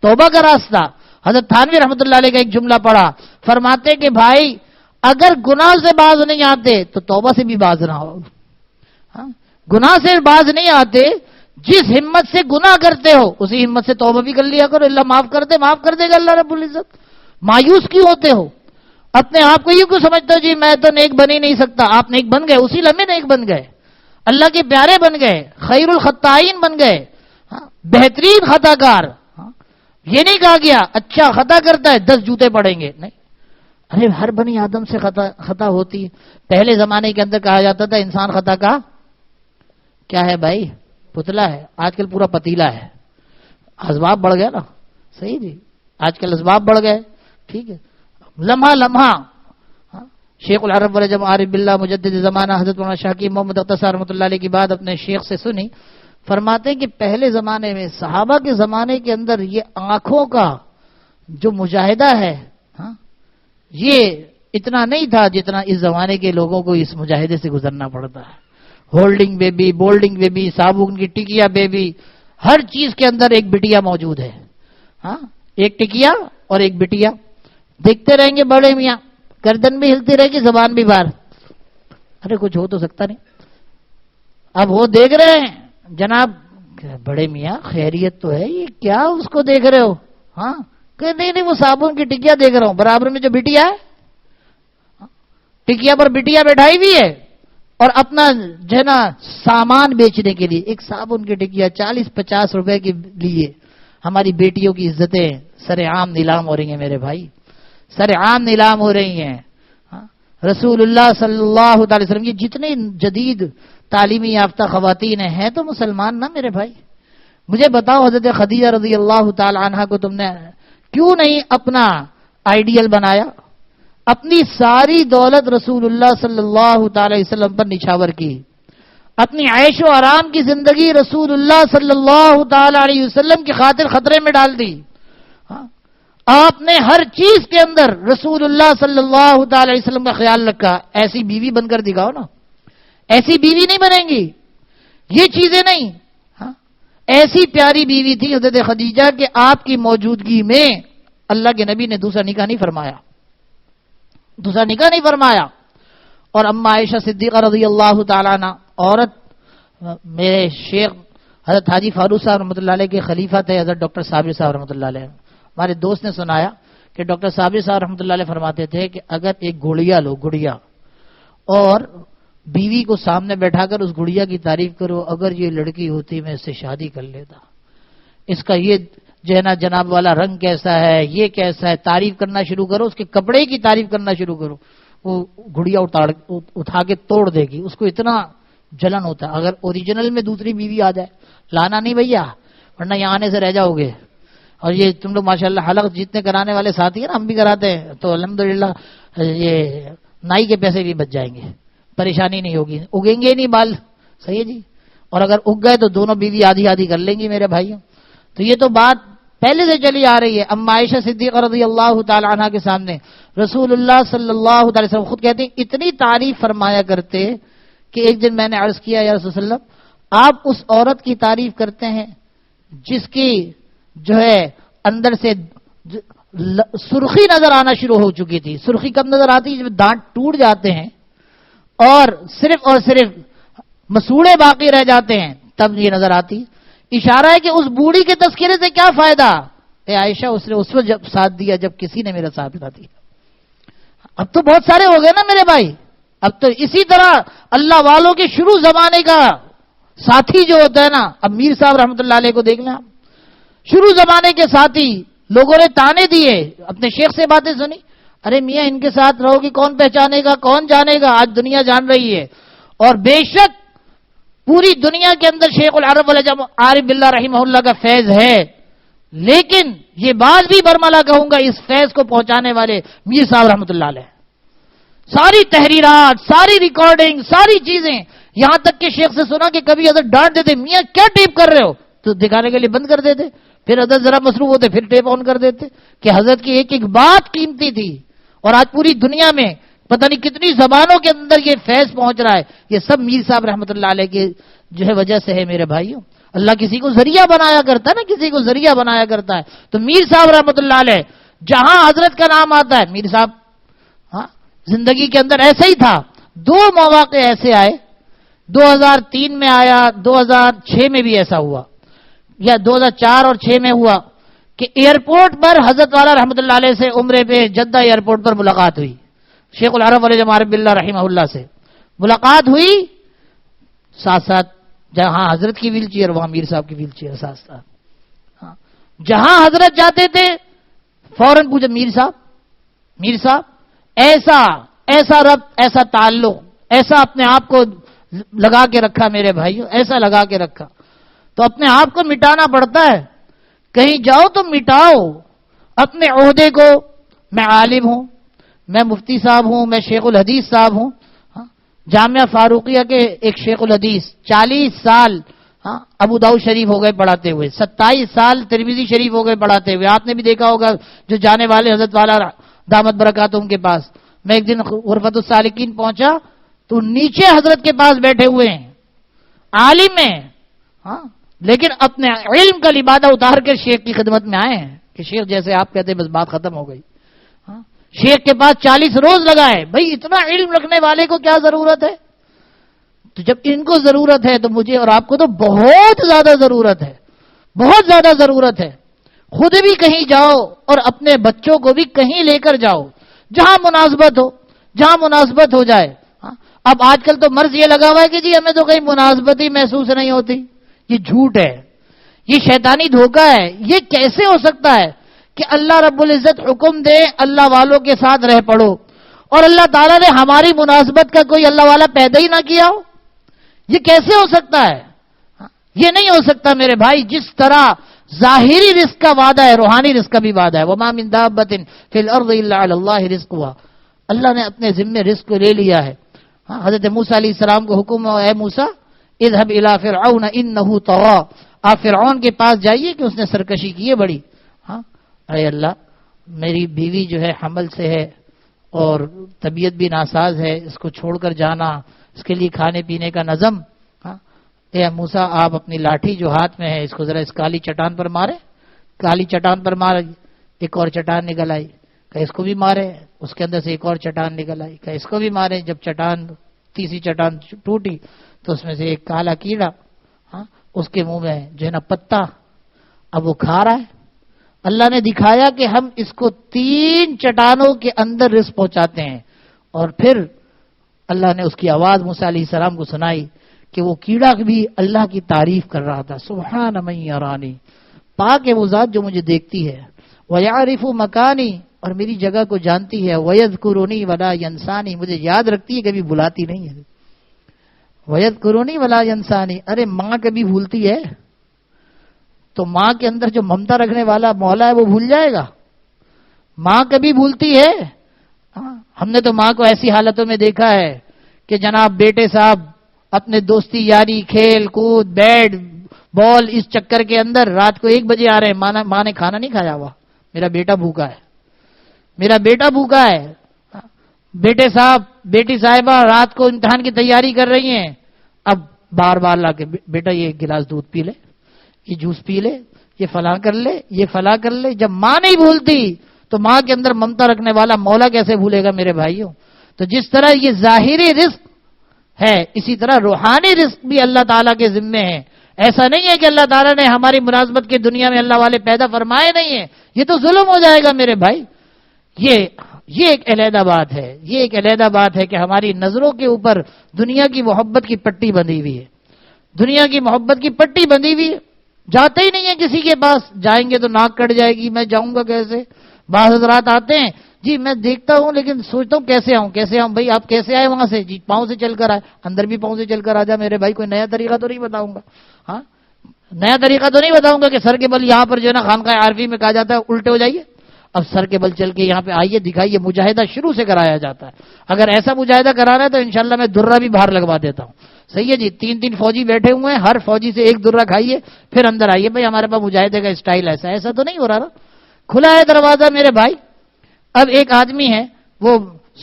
توبہ کا راستہ۔ حضرت تھانوی رحمۃ اللہ علیہ کا ایک جملہ پڑھا، فرماتے کہ بھائی اگر گناہ سے باز نہیں آتے تو توبہ سے بھی باز نہ ہو، گناہ سے باز نہیں آتے، جس ہمت سے گناہ کرتے ہو اسی ہمت سے توبہ بھی کر لیا کرو، اللہ معاف کر دے گا اللہ رب العزت۔ مایوس کیوں ہوتے ہو؟ اپنے آپ کو یہ کیوں سمجھتے ہو جی میں تو نیک بن ہی نہیں سکتا؟ آپ نیک بن گئے، اسی لمحے نیک بن گئے، اللہ کے پیارے بن گئے، خیر الخطائین بن گئے، بہترین خطا کار۔ یہ نہیں کہا گیا اچھا خطا کرتا ہے 10 جوتے پڑیں گے، نہیں، ارے ہر بنی آدم سے خطا ہوتی ہے۔ پہلے زمانے کے اندر کہا جاتا تھا انسان خطا کا کیا ہے بھائی؟ پتلا ہے، آج کل پورا پتیلا ہے۔ اسباب بڑھ گیا نا، صحیح جی، آج کل اسباب بڑھ گئے، ٹھیک ہے، لمحہ شیخ العرب والعجم عارف باللہ مجدد زمانہ حضرت مولانا شاہ کی محمد اختصار رحمۃ اللہ علیہ کی بات اپنے شیخ سے سنی، فرماتے ہیں کہ پہلے زمانے میں صحابہ کے زمانے کے اندر یہ آنکھوں کا جو مجاہدہ ہے یہ اتنا نہیں تھا جتنا اس زمانے کے لوگوں کو اس مجاہدے سے گزرنا پڑتا ہے۔ ہولڈنگ بیبی، بولڈنگ بیبی، صابن کی ٹکیا بیبی، ہر چیز کے اندر ایک بٹیا موجود ہے، ایک ٹکیا اور ایک بٹیا۔ دیکھتے رہیں گے بڑے میاں، گردن بھی ہلتی رہے گی، زبان بھی باہر، ارے کچھ ہو تو سکتا نہیں۔ اب وہ دیکھ رہے ہیں جناب بڑے میاں خیریت تو ہے، یہ کیا اس کو دیکھ رہے ہو؟ کہ نہیں وہ صابن کی ٹکیا دیکھ رہا ہوں، برابر میں جو بٹیا ہے، ٹکیا پر بٹیا بیٹھائی ہوئی ہے، اور اپنا جو ہے نا سامان بیچنے کے لیے ایک صابن کی ٹکیا 40-50 روپے کے لیے ہماری بیٹیوں کی عزتیں سر عام نیلام ہو رہی ہیں میرے بھائی، سر عام نیلام ہو رہی ہیں۔ رسول اللہ صلی اللہ علیہ وسلم یہ جتنے جدید تعلیمی یافتہ خواتین ہیں تو مسلمان نا میرے بھائی، مجھے بتاؤ حضرت خدیجہ رضی اللہ تعالی عنہا کو تم نے کیوں نہیں اپنا آئیڈیل بنایا؟ اپنی ساری دولت رسول اللہ صلی اللہ تعالی وسلم پر نچھاور کی، اپنی عیش و آرام کی زندگی رسول اللہ صلی اللہ تعالی علیہ وسلم کی خاطر خطرے میں ڈال دی۔ آپ نے ہر چیز کے اندر رسول اللہ صلی اللہ تعالی علیہ وسلم کا خیال رکھا۔ ایسی بیوی بن کر دکھاؤ نا، ایسی بیوی نہیں بنیں گی، یہ چیزیں نہیں۔ ایسی پیاری بیوی تھی حضرت خدیجہ کہ آپ کی موجودگی میں اللہ کے نبی نے دوسرا نکاح نہیں فرمایا، دوسرا نکاح نہیں فرمایا۔ اور اما عائشہ صدیقہ رضی اللہ تعالیٰ عنہ، عورت، میرے شیخ حضرت حاجی فاروق صاحب رحمۃ اللہ علیہ کے خلیفہ تھے حضرت ڈاکٹر صابر صاحب رحمۃ اللہ علیہ۔ ہمارے دوست نے سنایا کہ ڈاکٹر صابر صاحب رحمۃ اللہ علیہ فرماتے تھے کہ اگر ایک گڑیا لو، گڑیا، اور بیوی کو سامنے بیٹھا کر اس گڑیا کی تعریف کرو، اگر یہ لڑکی ہوتی میں اس سے شادی کر لیتا، اس کا یہ جو ہے نا جناب والا رنگ کیسا ہے، یہ کیسا ہے، تعریف کرنا شروع کرو، اس کے کپڑے کی تعریف کرنا شروع کرو، وہ گڑیا اٹھا کے توڑ دے گی، اس کو اتنا جلن ہوتا ہے۔ اگر اوریجنل میں دوسری بیوی آ جائے، لانا نہیں بھیا ورنہ یہاں آنے سے رہ جاؤ گے۔ اور یہ تم لوگ ماشاءاللہ حلق جتنے کرانے والے ساتھی ہیں نا، ہم بھی کراتے ہیں، تو الحمدللہ یہ نائی کے پیسے بھی بچ جائیں گے، پریشانی نہیں ہوگی، اگیں گے نہیں بال، صحیح ہے جی۔ اور اگر اگ گئے تو دونوں بیوی آدھی آدھی کر لیں گی میرے بھائیوں۔ تو یہ تو بات پہلے سے چلی آ رہی ہے۔ اما عائشہ صدیقہ رضی اللہ تعالی عنہا کے سامنے رسول اللہ صلی اللہ علیہ وسلم خود کہتے ہیں اتنی تعریف فرمایا کرتے کہ ایک دن میں نے عرض کیا یا رسول اللہ آپ اس عورت کی تعریف کرتے ہیں جس کی جو ہے اندر سے سرخی نظر آنا شروع ہو چکی تھی۔ سرخی کب نظر آتی ہے؟ جب دانت ٹوٹ جاتے ہیں اور صرف مسوڑے باقی رہ جاتے ہیں تب یہ نظر آتی۔ اشارہ ہے کہ اس بوڑھی کے تذکرے سے کیا فائدہ؟ اے عائشہ اس نے اس وقت جب ساتھ دیا جب کسی نے میرا ساتھ نہ دیا۔ اب تو بہت سارے ہو گئے نا میرے بھائی۔ اب تو اسی طرح اللہ والوں کے شروع زمانے کا ساتھی جو ہوتا ہے نا، اب میر صاحب رحمۃ اللہ علیہ کو دیکھ لیں آپ، شروع زمانے کے ساتھی، لوگوں نے تانے دیے، اپنے شیخ سے باتیں سنی، ارے میاں ان کے ساتھ رہو گی کون پہچانے گا، کون جانے گا، آج دنیا جان رہی ہے۔ اور بے شک پوری دنیا کے اندر شیخ العرب عارف باللہ رحمہ اللہ کا فیض ہے، لیکن یہ بات بھی برملا کہوں گا اس فیض کو پہنچانے والے میر صاحب رحمۃ اللہ علیہ، ساری تحریرات، ساری ریکارڈنگ، ساری چیزیں، یہاں تک کہ شیخ سے سنا کہ کبھی حضرت ڈانٹ دیتے میاں کیا ٹیپ کر رہے ہو، تو دکھانے کے لیے بند کر دیتے، پھر حضرت ذرا مصروف ہوتے پھر ٹیپ آن کر دیتے کہ حضرت کی ایک ایک بات قیمتی تھی۔ اور آج پوری دنیا میں پتہ نہیں کتنی زبانوں کے اندر یہ فیض پہنچ رہا ہے، یہ سب میر صاحب رحمۃ اللہ علیہ کی جو ہے وجہ سے ہے میرے بھائیوں۔ اللہ کسی کو ذریعہ بنایا کرتا ہے نا، کسی کو ذریعہ بنایا کرتا ہے۔ تو میر صاحب رحمۃ اللہ علیہ جہاں حضرت کا نام آتا ہے، میر صاحب زندگی کے اندر ایسا ہی تھا۔ دو مواقع ایسے آئے، 2003 میں آیا، 2006 میں بھی ایسا ہوا، یا 2004 اور 6 میں ہوا کہ ایئرپورٹ پر حضرت والا رحمۃ اللہ علیہ سے عمرے پہ جدہ ایئرپورٹ پر ملاقات ہوئی، شیخ العرب علیہ عارف باللہ رحمہ اللہ سے ملاقات ہوئی، ساتھ ساتھ جہاں حضرت کی ویل چیئر وہاں میر صاحب کی ویل چیئر ساتھ ساتھ، جہاں حضرت جاتے تھے فوراً پوچھا میر صاحب ایسا ربط، ایسا تعلق، ایسا اپنے آپ کو لگا کے رکھا میرے بھائیوں، ایسا لگا کے رکھا۔ تو اپنے آپ کو مٹانا پڑتا ہے، کہیں جاؤ تو مٹاؤ اپنے عہدے کو۔ میں عالم ہوں، میں مفتی صاحب ہوں، میں شیخ الحدیث صاحب ہوں، جامعہ فاروقیہ کے ایک شیخ الحدیث، 40 سال ابو داؤد شریف ہو گئے پڑھاتے ہوئے، 27 سال ترمذی شریف ہو گئے پڑھاتے ہوئے۔ آپ نے بھی دیکھا ہوگا جو جانے والے حضرت والا دامت برکاتہم کے پاس، میں ایک دن غرفت السالکین پہنچا تو نیچے حضرت کے پاس بیٹھے ہوئے ہیں، عالم ہیں، لیکن اپنے علم کا لبادہ اتار کر شیخ کی خدمت میں آئے ہیں کہ شیخ جیسے آپ کہتے ہیں بس بات ختم ہو گئی۔ شیخ کے پاس 40 روز لگائے، بھائی اتنا علم رکھنے والے کو کیا ضرورت ہے؟ تو جب ان کو ضرورت ہے تو مجھے اور آپ کو تو بہت زیادہ ضرورت ہے، بہت زیادہ ضرورت ہے۔ خود بھی کہیں جاؤ اور اپنے بچوں کو بھی کہیں لے کر جاؤ جہاں مناسبت ہو جائے۔ اب آج کل تو مرض یہ لگا ہوا ہے کہ جی ہمیں تو کہیں مناسبت ہی محسوس نہیں ہوتی، یہ جھوٹ ہے، یہ شیطانی دھوکہ ہے۔ یہ کیسے ہو سکتا ہے کہ اللہ رب العزت حکم دے اللہ والوں کے ساتھ رہ پڑو اور اللہ تعالیٰ نے ہماری مناسبت کا کوئی اللہ والا پیدا ہی نہ کیا ہو؟ یہ کیسے ہو سکتا ہے؟ یہ نہیں ہو سکتا میرے بھائی. جس طرح ظاہری رزق کا وعدہ ہے روحانی رزق کا بھی وعدہ ہے. وما من دابۃ فی الارض الا علی اللہ رزقها. اللہ نے اپنے ذمے رزق کو لے لیا ہے. حضرت موسیٰ علیہ السلام کو حکم ہے اے موسیٰ اذهب الى فرعون انه طغى. آپ فرعون کے پاس جائیے کہ اس نے سرکشی کی ہے بڑی. اے اللہ میری بیوی جو ہے حمل سے ہے اور طبیعت بھی ناساز ہے, اس کو چھوڑ کر جانا, اس کے لیے کھانے پینے کا نظم. اے موسیٰ آپ اپنی لاٹھی جو ہاتھ میں ہے اس کو ذرا اس کالی چٹان پر مارے. کالی چٹان پر مارے, ایک اور چٹان نکل آئی. کہ اس کو بھی مارے, اس کے اندر سے ایک اور چٹان نکل آئی. کہ اس کو بھی مارے. جب چٹان تیسری چٹان ٹوٹی تو اس میں سے ایک کالا کیڑا اس کے منہ میں جو ہے نا پتا, اب وہ کھا رہا ہے. اللہ نے دکھایا کہ ہم اس کو 3 چٹانوں کے اندر رزق پہنچاتے ہیں. اور پھر اللہ نے اس کی آواز موسیٰ علیہ السلام کو سنائی کہ وہ کیڑا بھی اللہ کی تعریف کر رہا تھا. سبحان من یرانی, پاک ہے وہ ذات جو مجھے دیکھتی ہے. ویعرف مکانی, اور میری جگہ کو جانتی ہے. ویذکرنی ولا ینسانی, مجھے یاد رکھتی ہے کبھی بلاتی نہیں ہے. ویذکرنی ولا ینسانی, ارے ماں کبھی بھولتی ہے؟ تو ماں کے اندر جو ممتا رکھنے والا مولا ہے وہ بھول جائے گا؟ ماں کبھی بھولتی ہے؟ ہم نے تو ماں کو ایسی حالتوں میں دیکھا ہے کہ جناب بیٹے صاحب اپنے دوستی یاری کھیل کود بیٹ بال اس چکر کے اندر رات کو 1 بجے آ رہے ہیں, ماں نے کھانا نہیں کھایا ہوا, میرا بیٹا بھوکا ہے, میرا بیٹا بھوکا ہے. بیٹے صاحب بیٹی صاحبہ رات کو امتحان کی تیاری کر رہی ہیں, اب بار بار لا کے بیٹا یہ گلاس دودھ پی لے, یہ جوس پی لے, یہ فلاں کر لے, یہ فلاں کر لے. جب ماں نہیں بھولتی تو ماں کے اندر ممتا رکھنے والا مولا کیسے بھولے گا میرے بھائیوں؟ تو جس طرح یہ ظاہری رزق ہے اسی طرح روحانی رزق بھی اللہ تعالیٰ کے ذمے ہے. ایسا نہیں ہے کہ اللہ تعالیٰ نے ہماری مناسبت کی دنیا میں اللہ والے پیدا فرمائے نہیں ہیں, یہ تو ظلم ہو جائے گا میرے بھائی. یہ ایک علیحدہ بات ہے, یہ ایک علیحدہ بات ہے کہ ہماری نظروں کے اوپر دنیا کی محبت کی پٹی بندھی ہوئی ہے. دنیا کی محبت کی پٹی بندھی ہوئی ہے, جاتے ہی نہیں ہے کسی کے پاس. جائیں گے تو ناک کٹ جائے گی, میں جاؤں گا کیسے؟ بعض حضرات آتے ہیں جی میں دیکھتا ہوں لیکن سوچتا ہوں کیسے آؤں. بھائی آپ کیسے آئے وہاں سے؟ جی پاؤں سے چل کر آئے. اندر بھی پاؤں سے چل کر آ جا میرے بھائی, کوئی نیا طریقہ تو نہیں بتاؤں گا. نیا طریقہ تو نہیں بتاؤں گا کہ سر کے بل یہاں پر جو ہے نا خانقاہ عارفی میں کہا جاتا ہے الٹے ہو جائیے. اب سر کے بل چل کے یہاں پہ آئیے دکھائیے. مجاہدہ شروع سے کرایا جاتا ہے. اگر ایسا مجاہدہ کرانا ہے تو انشاءاللہ میں درہ بھی باہر لگوا دیتا ہوں. صحیح ہے جی, 3 فوجی بیٹھے ہوئے ہیں, ہر فوجی سے 1 درہ کھائیے پھر اندر آئیے. بھائی ہمارے پاس مجاہدے کا اسٹائل ایسا تو نہیں ہو رہا نا. کھلا ہے دروازہ میرے بھائی. اب ایک آدمی ہے وہ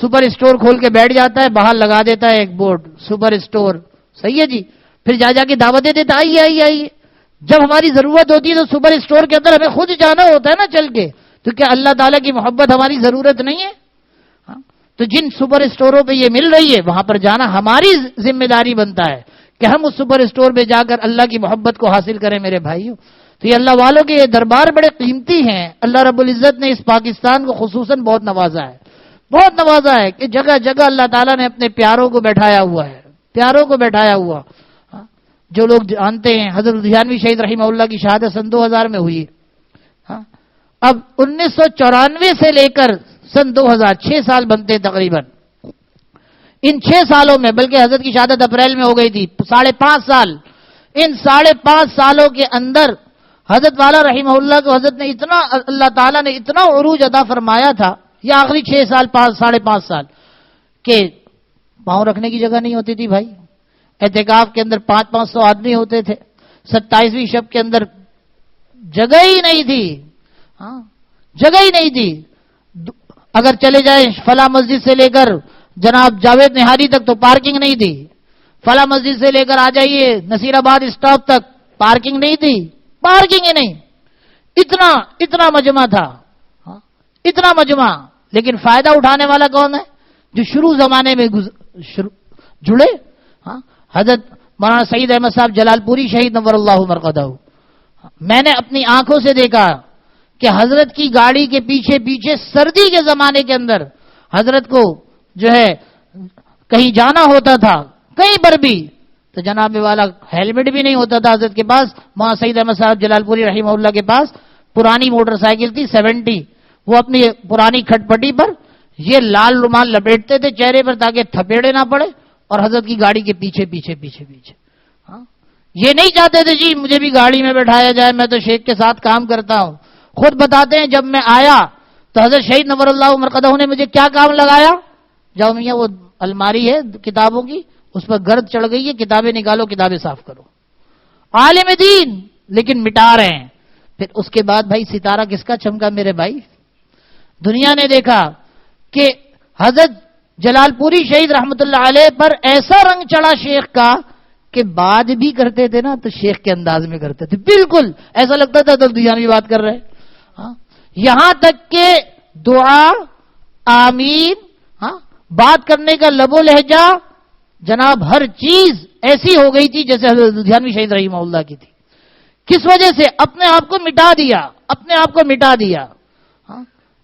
سپر اسٹور کھول کے بیٹھ جاتا ہے, باہر لگا دیتا ہے ایک بورڈ سپر اسٹور. صحیح ہے جی, پھر جا کے دعوت دے دیتا آئیے. جب ہماری ضرورت ہوتی ہے تو سپر اسٹور کے اندر ہمیں خود جانا ہوتا ہے نا چل کے. تو کیا اللہ تعالیٰ کی محبت ہماری ضرورت نہیں ہے؟ تو جن سپر اسٹوروں پہ یہ مل رہی ہے وہاں پر جانا ہماری ذمہ داری بنتا ہے کہ ہم اس سپر اسٹور پہ جا کر اللہ کی محبت کو حاصل کریں میرے بھائیوں. تو یہ اللہ والوں کے یہ دربار بڑے قیمتی ہیں. اللہ رب العزت نے اس پاکستان کو خصوصاً بہت نوازا ہے کہ جگہ جگہ اللہ تعالیٰ نے اپنے پیاروں کو بیٹھایا ہوا ہے. جو لوگ جانتے ہیں حضرت دھیانوی شہید رحمہ اللہ کی شہادت سن 2000 میں ہوئی. اب 1994 سے لے کر سن 2000 6 سال بنتے تقریباً. ان 6 سالوں میں, بلکہ حضرت کی شہادت اپریل میں ہو گئی تھی, 5.5 سال. ان 5.5 سالوں کے اندر حضرت والا رحمہ اللہ کو حضرت نے اتنا, اللہ تعالیٰ نے اتنا عروج عطا فرمایا تھا, یہ آخری 6 سال 5.5 سال کہ پاؤں رکھنے کی جگہ نہیں ہوتی تھی بھائی. اعتکاف کے اندر 500 آدمی ہوتے تھے. 27ویں شب کے اندر جگہ ہی نہیں تھی. اگر چلے جائیں فلاں مسجد سے لے کر جناب جاوید نہاری تک تو پارکنگ نہیں تھی. فلاں مسجد سے لے کر آ جائیے نصیر آباد اسٹاپ تک پارکنگ نہیں تھی. پارکنگ ہی نہیں. اتنا مجمع تھا, اتنا مجمع. لیکن فائدہ اٹھانے والا کون ہے؟ جو شروع زمانے میں جڑے. حضرت مولانا سعید احمد صاحب جلال پوری شہید نور اللہ مرقدہ. میں نے اپنی آنکھوں سے دیکھا کہ حضرت کی گاڑی کے پیچھے سردی کے زمانے کے اندر حضرت کو جو ہے کہیں جانا ہوتا تھا کہیں پر بھی تو جناب والا ہیلمٹ بھی نہیں ہوتا تھا حضرت کے پاس. مولانا سعید احمد صاحب جلال پوری رحمہ اللہ کے پاس پرانی موٹر سائیکل تھی 70. وہ اپنی پرانی کھٹ پٹی پر یہ لال رومال لپیٹتے تھے چہرے پر تاکہ تھپیڑے نہ پڑے, اور حضرت کی گاڑی کے پیچھے. یہ نہیں چاہتے تھے جی مجھے بھی گاڑی میں بٹھایا جائے، میں تو شیخ کے ساتھ کام کرتا ہوں. خود بتاتے ہیں جب میں آیا تو حضرت شہید نور اللہ مرقدہ نے مجھے کیا کام لگایا، جاؤ میاں وہ الماری ہے کتابوں کی اس پر گرد چڑھ گئی ہے، کتابیں نکالو، کتابیں صاف کرو. عالم دین لیکن مٹا رہے ہیں. پھر اس کے بعد بھائی ستارہ کس کا چمکا میرے بھائی؟ دنیا نے دیکھا کہ حضرت جلال پوری شہید رحمت اللہ علیہ پر ایسا رنگ چڑھا شیخ کا کہ بات بھی کرتے تھے نا تو شیخ کے انداز میں کرتے تھے، بالکل ایسا لگتا تھا تو دنیاوی بات کر رہے. یہاں تک کہ دعا، آمین، بات کرنے کا لب و لہجہ، جناب ہر چیز ایسی ہو گئی تھی جیسے حضرت لدھیانوی شہید رحمہ اللہ کی تھی. کس وجہ سے؟ اپنے آپ کو مٹا دیا، اپنے آپ کو مٹا دیا،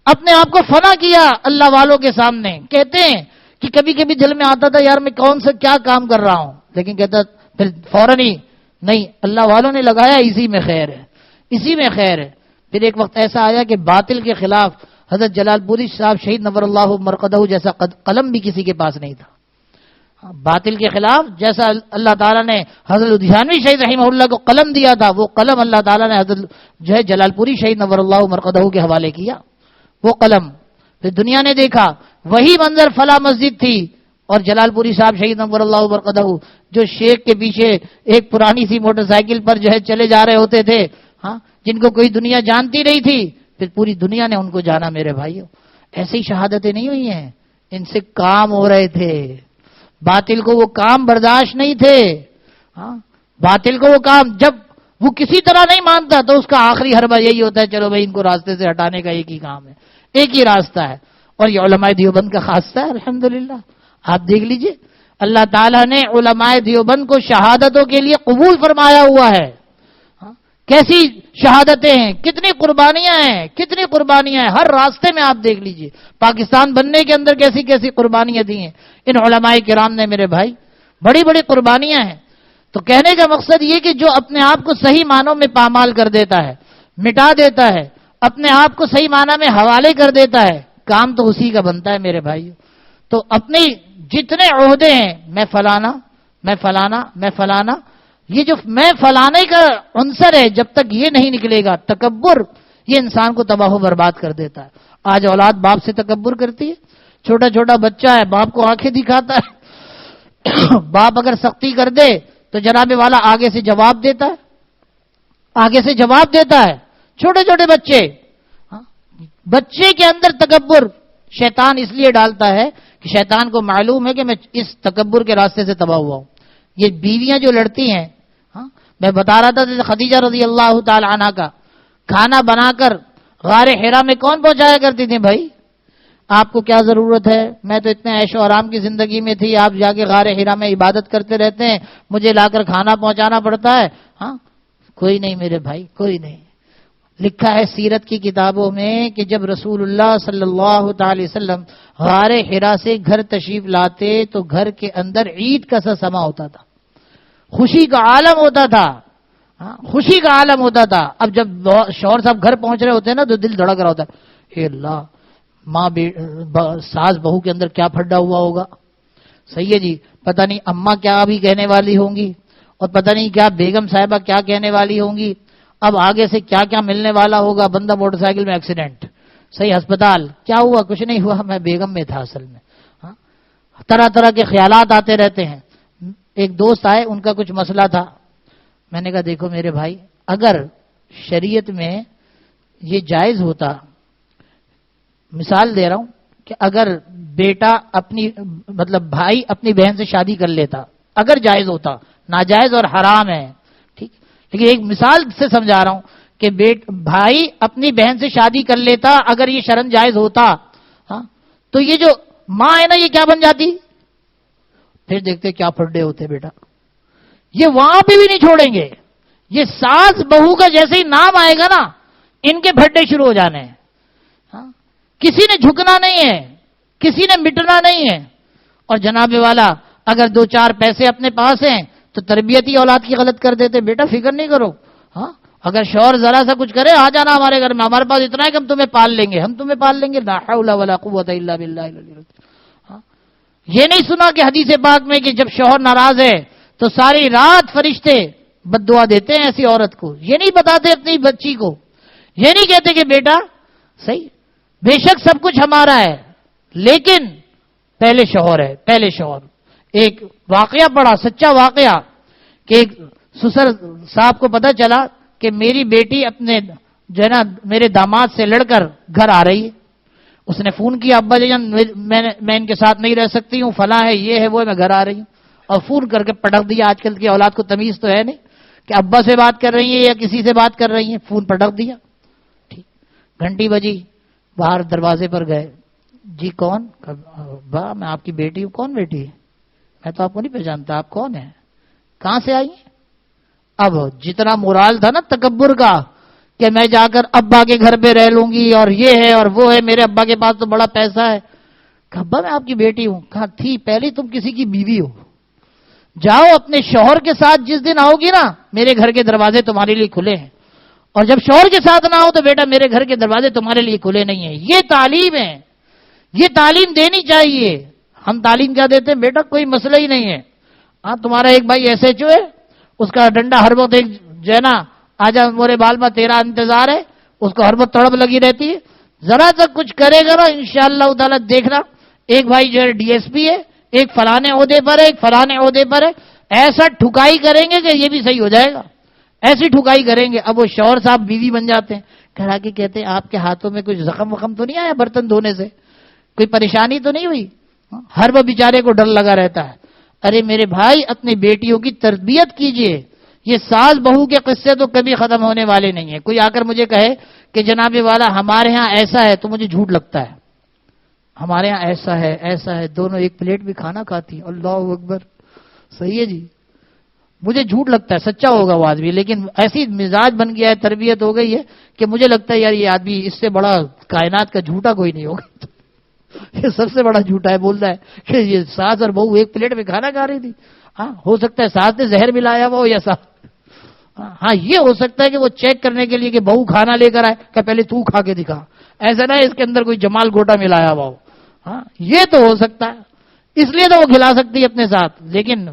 اپنے آپ کو فنا کیا اللہ والوں کے سامنے. کہتے ہیں کہ کبھی کبھی دل میں آتا تھا یار میں کون سا کیا کام کر رہا ہوں، لیکن کہتا پھر فوراً ہی نہیں، اللہ والوں نے لگایا اسی میں خیر ہے، اسی میں خیر ہے. پھر ایک وقت ایسا آیا کہ باطل کے خلاف حضرت جلال پوری صاحب شہید نور اللہ مرقدہ جیسا قلم بھی کسی کے پاس نہیں تھا. باطل کے خلاف جیسا اللہ تعالیٰ نے حضرت لدھیانوی شہید رحمہ اللہ کو قلم دیا تھا، وہ قلم اللہ تعالیٰ نے حضرت جو ہے جلال پوری شہید نور اللہ مرقدہ کے حوالے کیا وہ قلم. پھر دنیا نے دیکھا وہی منظر فلاں مسجد تھی اور جلال پوری صاحب شہید نور اللہ مرقدہ جو شیخ کے پیچھے ایک پرانی سی موٹر سائیکل پر جو ہے چلے جا رہے ہوتے تھے، جن کو کوئی دنیا جانتی نہیں تھی، پھر پوری دنیا نے ان کو جانا. میرے بھائیوں ایسی شہادتیں نہیں ہوئی ہیں، ان سے کام ہو رہے تھے. باطل کو وہ کام برداشت نہیں تھے. باطل کو وہ کام جب وہ کسی طرح نہیں مانتا تو اس کا آخری حربہ یہی ہوتا ہے چلو بھائی ان کو راستے سے ہٹانے کا ایک ہی کام ہے، ایک ہی راستہ ہے. اور یہ علماء دیوبند کا خاصہ ہے الحمدللہ. آپ دیکھ لیجئے اللہ تعالیٰ نے علماء دیوبند کو شہادتوں کے لیے قبول فرمایا ہوا ہے. کیسی شہادتیں ہیں، کتنی قربانیاں ہیں، کتنی قربانیاں ہیں. ہر راستے میں آپ دیکھ لیجئے پاکستان بننے کے اندر کیسی کیسی قربانیاں دی ہیں ان علماء کرام نے. میرے بھائی بڑی بڑی قربانیاں ہیں. تو کہنے کا مقصد یہ کہ جو اپنے آپ کو صحیح معنوں میں پامال کر دیتا ہے، مٹا دیتا ہے، اپنے آپ کو صحیح معنی میں حوالے کر دیتا ہے، کام تو اسی کا بنتا ہے میرے بھائی. تو اپنے جتنے عہدے ہیں میں فلانا میں فلانا میں فلانا، یہ جو میں فلانے کا عنصر ہے جب تک یہ نہیں نکلے گا تکبر، یہ انسان کو تباہ و برباد کر دیتا ہے. آج اولاد باپ سے تکبر کرتی ہے. چھوٹا چھوٹا بچہ ہے باپ کو آنکھیں دکھاتا ہے. باپ اگر سختی کر دے تو جناب والا آگے سے جواب دیتا ہے، آگے سے جواب دیتا ہے. چھوٹے چھوٹے بچے، بچے کے اندر تکبر شیطان اس لیے ڈالتا ہے کہ شیطان کو معلوم ہے کہ میں اس تکبر کے راستے سے تباہ ہوا ہوں. یہ بیویاں جو لڑتی ہیں، میں بتا رہا تھا خدیجہ رضی اللہ تعالی عنہ کا کھانا بنا کر غار حرا میں کون پہنچایا کرتی تھی؟ بھائی آپ کو کیا ضرورت ہے، میں تو اتنے عیش و آرام کی زندگی میں تھی، آپ جا کے غار حرا میں عبادت کرتے رہتے ہیں، مجھے لا کر کھانا پہنچانا پڑتا ہے. کوئی نہیں میرے بھائی، کوئی نہیں. لکھا ہے سیرت کی کتابوں میں کہ جب رسول اللہ صلی اللہ تعالی وسلم غار حرا سے گھر تشریف لاتے تو گھر کے اندر عید کا سا سما ہوتا تھا، خوشی کا عالم ہوتا تھا، خوشی کا عالم ہوتا تھا. اب جب شوہر صاحب گھر پہنچ رہے ہوتے ہیں نا تو دل دھڑک رہا ہوتا ہے، اے اللہ ماں ساس بہو کے اندر کیا پھڈا ہوا ہوگا. صحیح ہے جی، پتہ نہیں اماں کیا ابھی کہنے والی ہوں گی، اور پتہ نہیں کیا بیگم صاحبہ کیا کہنے والی ہوں گی. اب آگے سے کیا کیا ملنے والا ہوگا. بندہ موٹر سائیکل میں ایکسیڈنٹ، صحیح ہسپتال، کیا ہوا؟ کچھ نہیں ہوا، میں بیگم میں تھا اصل میں. طرح طرح کے خیالات آتے رہتے ہیں. ایک دوست آئے، ان کا کچھ مسئلہ تھا. میں نے کہا دیکھو میرے بھائی، اگر شریعت میں یہ جائز ہوتا، مثال دے رہا ہوں کہ اگر بیٹا اپنی مطلب بھائی اپنی بہن سے شادی کر لیتا، اگر جائز ہوتا، ناجائز اور حرام ہے ٹھیک، لیکن ایک مثال سے سمجھا رہا ہوں کہ بھائی اپنی بہن سے شادی کر لیتا اگر یہ شرن جائز ہوتا، تو یہ جو ماں ہے نا یہ کیا بن جاتی؟ پھر دیکھتے کیا پھڈے ہوتے بیٹا. یہ وہاں پہ بھی نہیں چھوڑیں گے. یہ ساس بہو کا جیسے ہی نام آئے گا نا ان کے پھڈے شروع ہو جانے ہیں. کسی نے جھکنا نہیں ہے، کسی نے مٹنا نہیں ہے. اور جناب والا اگر دو چار پیسے اپنے پاس ہیں تو تربیتی اولاد کی غلط کر دیتے. بیٹا فکر نہیں کرو، اگر شوہر ذرا سا کچھ کرے آ جانا ہمارے گھر میں، ہمارے پاس اتنا ہے کہ ہم تمہیں پال لیں گے، ہم تمہیں پال لیں گے. لا حول ولا قوت الا باللہ. یہ نہیں سنا کہ حدیث پاک میں کہ جب شوہر ناراض ہے تو ساری رات فرشتے بد دعا دیتے ہیں ایسی عورت کو. یہ نہیں بتاتے اپنی بچی کو, یہ نہیں کہتے کہ بیٹا صحیح بے شک سب کچھ ہمارا ہے لیکن پہلے شوہر ہے, پہلے شوہر. ایک واقعہ پڑا, سچا واقعہ, کہ ایک سسر صاحب کو پتا چلا کہ میری بیٹی اپنے جو ہے نا میرے داماد سے لڑ کر گھر آ رہی ہے. اس نے فون کیا, ابا جان میں ان کے ساتھ نہیں رہ سکتی ہوں, فلاں ہے, یہ ہے, وہ ہے, میں گھر آ رہی ہوں. اور فون کر کے پٹک دیا. آج کل کی اولاد کو تمیز تو ہے نہیں کہ ابا سے بات کر رہی ہیں یا کسی سے بات کر رہی ہیں, فون پٹک دیا. ٹھیک, گھنٹی بجی, باہر دروازے پر گئے. جی کون؟ با میں آپ کی بیٹی ہوں. کون بیٹی ہے؟ میں تو آپ کو نہیں پہچانتا, آپ کون ہیں, کہاں سے آئی ہیں؟ اب جتنا مورال تھا نا تکبر کا کہ میں جا کر ابا کے گھر پہ رہ لوں گی اور یہ ہے اور وہ ہے, میرے ابا کے پاس تو بڑا پیسہ ہے. کہا ابا میں آپ کی بیٹی ہوں. کہا تھی پہلے تم کسی کی بیوی ہو, جاؤ اپنے شوہر کے ساتھ جس دن آؤ گی نا میرے گھر کے دروازے تمہارے لیے کھلے ہیں, اور جب شوہر کے ساتھ نہ ہو تو بیٹا میرے گھر کے دروازے تمہارے لیے کھلے نہیں ہیں. یہ تعلیم ہے, یہ تعلیم دینی چاہیے. ہم تعلیم کیا دیتے ہیں, بیٹا کوئی مسئلہ ہی نہیں ہے, ہاں تمہارا ایک بھائی ایس ایچ او ہے, اس کا ڈنڈا ہر وقت ایک جو ہے نا آجا مورے بال میں تیرا انتظار ہے, اس کو ہر وقت تڑپ لگی رہتی ہے. ذرا سا کچھ کرے گا نا انشاءاللہ تعالیٰ دیکھنا, ایک بھائی جو ہے ڈی ایس پی ہے, ایک فلانے عہدے پر ہے, ایک فلانے عہدے پر ہے, ایسا ٹھکائی کریں گے کہ یہ بھی صحیح ہو جائے گا. ایسی ٹھکائی کریں گے. اب وہ شوہر صاحب بیوی بن جاتے ہیں, کھڑا کے کہتے ہیں آپ کے ہاتھوں میں کچھ زخم وخم تو نہیں آیا برتن دھونے سے, کوئی پریشانی تو نہیں ہوئی؟ ہر وہ بیچارے کو ڈر لگا رہتا ہے. ارے میرے بھائی اپنی بیٹیوں کی تربیت کیجئے. یہ ساس بہو کے قصے تو کبھی ختم ہونے والے نہیں ہیں. کوئی آ کر مجھے کہے کہ جناب والا ہمارے ہاں ایسا ہے تو مجھے جھوٹ لگتا ہے. ہمارے ہاں ایسا ہے ایسا ہے, دونوں ایک پلیٹ بھی کھانا کھاتی, اللہ اکبر, صحیح ہے جی. مجھے جھوٹ لگتا ہے, سچا ہوگا وہ آدمی, لیکن ایسی مزاج بن گیا ہے, تربیت ہو گئی ہے کہ مجھے لگتا ہے یار یہ آدمی اس سے بڑا کائنات کا جھوٹا کوئی نہیں ہوگا. یہ سب سے بڑا جھوٹا ہے, بولتا ہے کہ یہ ساس اور بہو ایک پلیٹ میں کھانا کھا رہی تھی. ہاں ہو سکتا ہے ساس نے زہر ملایا ہوا ہو یا ساس, ہاں یہ ہو سکتا ہے کہ وہ چیک کرنے کے لیے کہ بہو کھانا لے کر آئے کہ پہلے تو کھا کے دکھا, ایسا نہ اس کے اندر کوئی جمال گوٹا ملایا ہوا ہو. ہاں یہ تو ہو سکتا ہے, اس لیے تو وہ کھلا سکتی ہے اپنے ساتھ, لیکن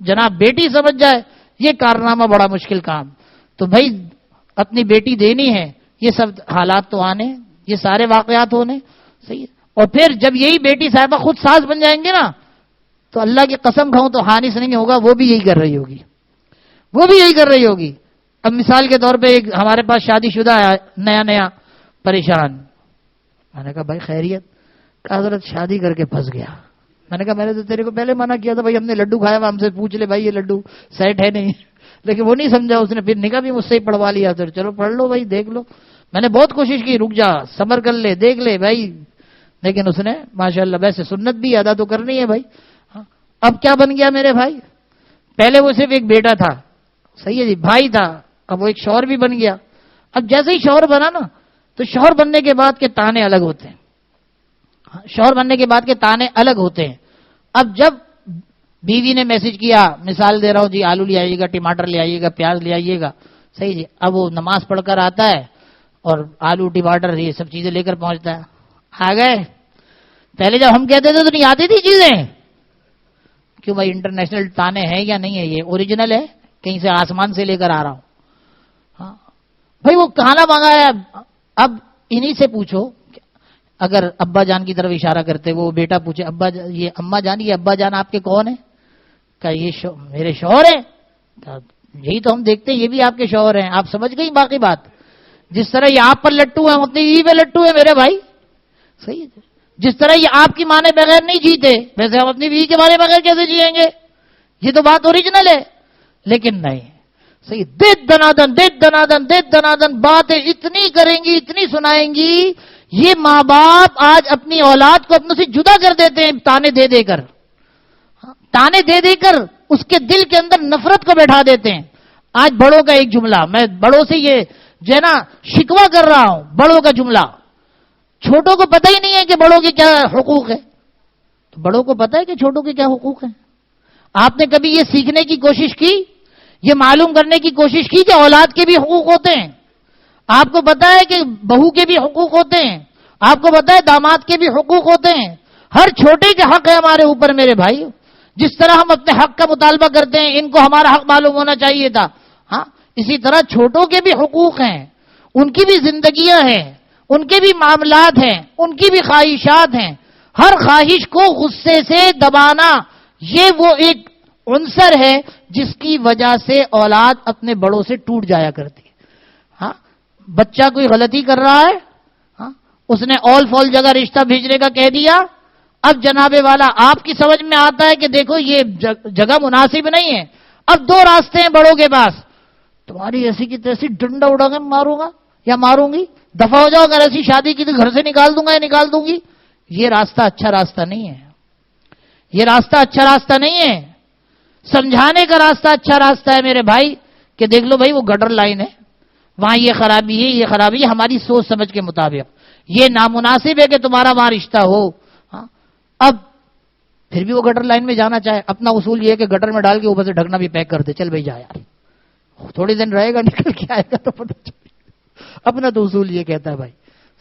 جناب بیٹی سمجھ جائے یہ کارنامہ بڑا مشکل کام. تو بھائی اپنی بیٹی دینی ہے, یہ سب حالات تو آنے, یہ سارے واقعات ہونے, صحیح ہے. اور پھر جب یہی بیٹی صاحبہ خود ساس بن جائیں گے نا تو اللہ کی قسم کھاؤں تو حانس نہیں ہوگا, وہ بھی یہی کر رہی ہوگی, وہ بھی یہی کر رہی ہوگی. اب مثال کے طور پہ ایک ہمارے پاس شادی شدہ ہے, نیا نیا پریشان. میں نے کہا بھائی خیریت؟ کہا حضرت شادی کر کے پھنس گیا. میں نے کہا میں نے تو تیرے کو پہلے منع کیا تھا بھائی, ہم نے لڈو کھایا ہوا, ہم سے پوچھ لے بھائی یہ لڈو سیٹ ہے نہیں, لیکن وہ نہیں سمجھا اس نے. پھر نکاح بھی مجھ سے ہی پڑھوا لیا. پھر چلو پڑھ لو بھائی, دیکھ لو. میں نے بہت کوشش کی, رک جا صبر کر لے, دیکھ لے بھائی, لیکن اس نے ماشاءاللہ ویسے سنت بھی ادا تو کرنی ہے بھائی. اب کیا بن گیا میرے بھائی, پہلے وہ صرف ایک بیٹا تھا, صحیح ہے جی, بھائی تھا, اب وہ ایک شوہر بھی بن گیا. اب جیسے ہی شوہر بنا نا تو شوہر بننے کے بعد کے تانے الگ ہوتے ہیں, شوہر بننے کے بعد کے تانے الگ ہوتے ہیں. اب جب بیوی نے میسج کیا, مثال دے رہا ہوں جی, آلو لے آئیے گا, ٹماٹر لے آئیے گا, پیاز لے آئیے گا, صحیح جی. اب وہ نماز پڑھ کر آتا ہے اور آلو ٹماٹر یہ سب چیزیں لے کر پہنچتا ہے. آ گئے, پہلے جب ہم کہتے تھے تو نہیں آتی تھی چیزیں. کیوں بھائی انٹرنیشنل تانے ہیں یا نہیں ہے, یہ اوریجنل ہے کہیں سے آسمان سے لے کر آ رہا ہوں. ہاں بھائی وہ کھانا منگایا. اب انہی سے پوچھو, اگر ابا جان کی طرف اشارہ کرتے وہ بیٹا پوچھے ابا یہ اما جان, یہ ابا جان آپ کے کون ہیں؟ کہ یہ میرے شوہر ہیں. یہی تو ہم دیکھتے ہیں, یہ بھی آپ کے شوہر ہیں. آپ سمجھ گئی باقی بات. جس طرح یہ آپ پر لٹو ہیں اپنی بیوی پہ لٹو ہے میرے بھائی, صحیح ہے. جس طرح یہ آپ کی مانے بغیر نہیں جیتے ویسے ہم اپنی بیوی کے مانے بغیر کیسے جیئیں گے؟ یہ تو بات اوریجنل ہے. لیکن نہیں, صحیح, دیت دنادن باتیں اتنی کریں گی, اتنی سنائیں گی. یہ ماں باپ آج اپنی اولاد کو اپنے سے جدا کر دیتے ہیں تانے دے دے کر, تانے دے دے کر اس کے دل کے اندر نفرت کو بیٹھا دیتے ہیں. آج بڑوں کا ایک جملہ, میں بڑوں سے یہ جو ہے نا شکوہ کر رہا ہوں, بڑوں کا جملہ. چھوٹوں کو پتہ ہی نہیں ہے کہ بڑوں کے کیا حقوق ہے, تو بڑوں کو پتہ ہے کہ چھوٹوں کے کیا حقوق ہیں. آپ نے کبھی یہ سیکھنے کی کوشش کی, یہ معلوم کرنے کی کوشش کی کہ اولاد کے بھی حقوق ہوتے ہیں؟ آپ کو پتا ہے کہ بہو کے بھی حقوق ہوتے ہیں, آپ کو پتا ہے داماد کے بھی حقوق ہوتے ہیں. ہر چھوٹے کے حق ہے ہمارے اوپر میرے بھائی. جس طرح ہم اپنے حق کا مطالبہ کرتے ہیں, ان کو ہمارا حق معلوم ہونا چاہیے تھا. ہاں اسی طرح چھوٹوں کے بھی حقوق ہیں، ان کی بھی زندگیاں ہیں، ان کے بھی معاملات ہیں، ان کی بھی خواہشات ہیں. ہر خواہش کو غصے سے دبانا یہ وہ ایک عنصر ہے جس کی وجہ سے اولاد اپنے بڑوں سے ٹوٹ جایا کرتی ہے. ہاں بچہ کوئی غلطی کر رہا ہے، ہاں اس نے آل فال جگہ رشتہ بھیجنے کا کہہ دیا. اب جناب والا آپ کی سمجھ میں آتا ہے کہ دیکھو یہ جگہ مناسب نہیں ہے. اب دو راستے ہیں بڑوں کے پاس، تمہاری ایسی کی تیسی ڈنڈا اڑا کر ماروں گا یا ماروں گی، دفع ہو جاؤ، اگر ایسی شادی کی تو گھر سے نکال دوں گا یا نکال دوں گی. یہ راستہ اچھا راستہ نہیں ہے، یہ راستہ اچھا راستہ نہیں ہے. سمجھانے کا راستہ اچھا راستہ ہے میرے بھائی کہ دیکھ لو بھائی وہ گٹر لائن ہے، وہاں یہ خرابی ہے، یہ خرابی ہے، ہماری سوچ سمجھ کے مطابق یہ نامناسب ہے کہ تمہارا وہاں رشتہ ہو. ہاں اب پھر بھی وہ گٹر لائن میں جانا چاہے، اپنا اصول یہ ہے کہ گٹر میں ڈال کے اوپر سے ڈھکنا بھی پیک کر دے، چل بھائی جا یار، تھوڑی دن رہے گا نکل کے آئے گا تو پتہ چلے گا. اپنا تو اصول یہ کہتا ہے بھائی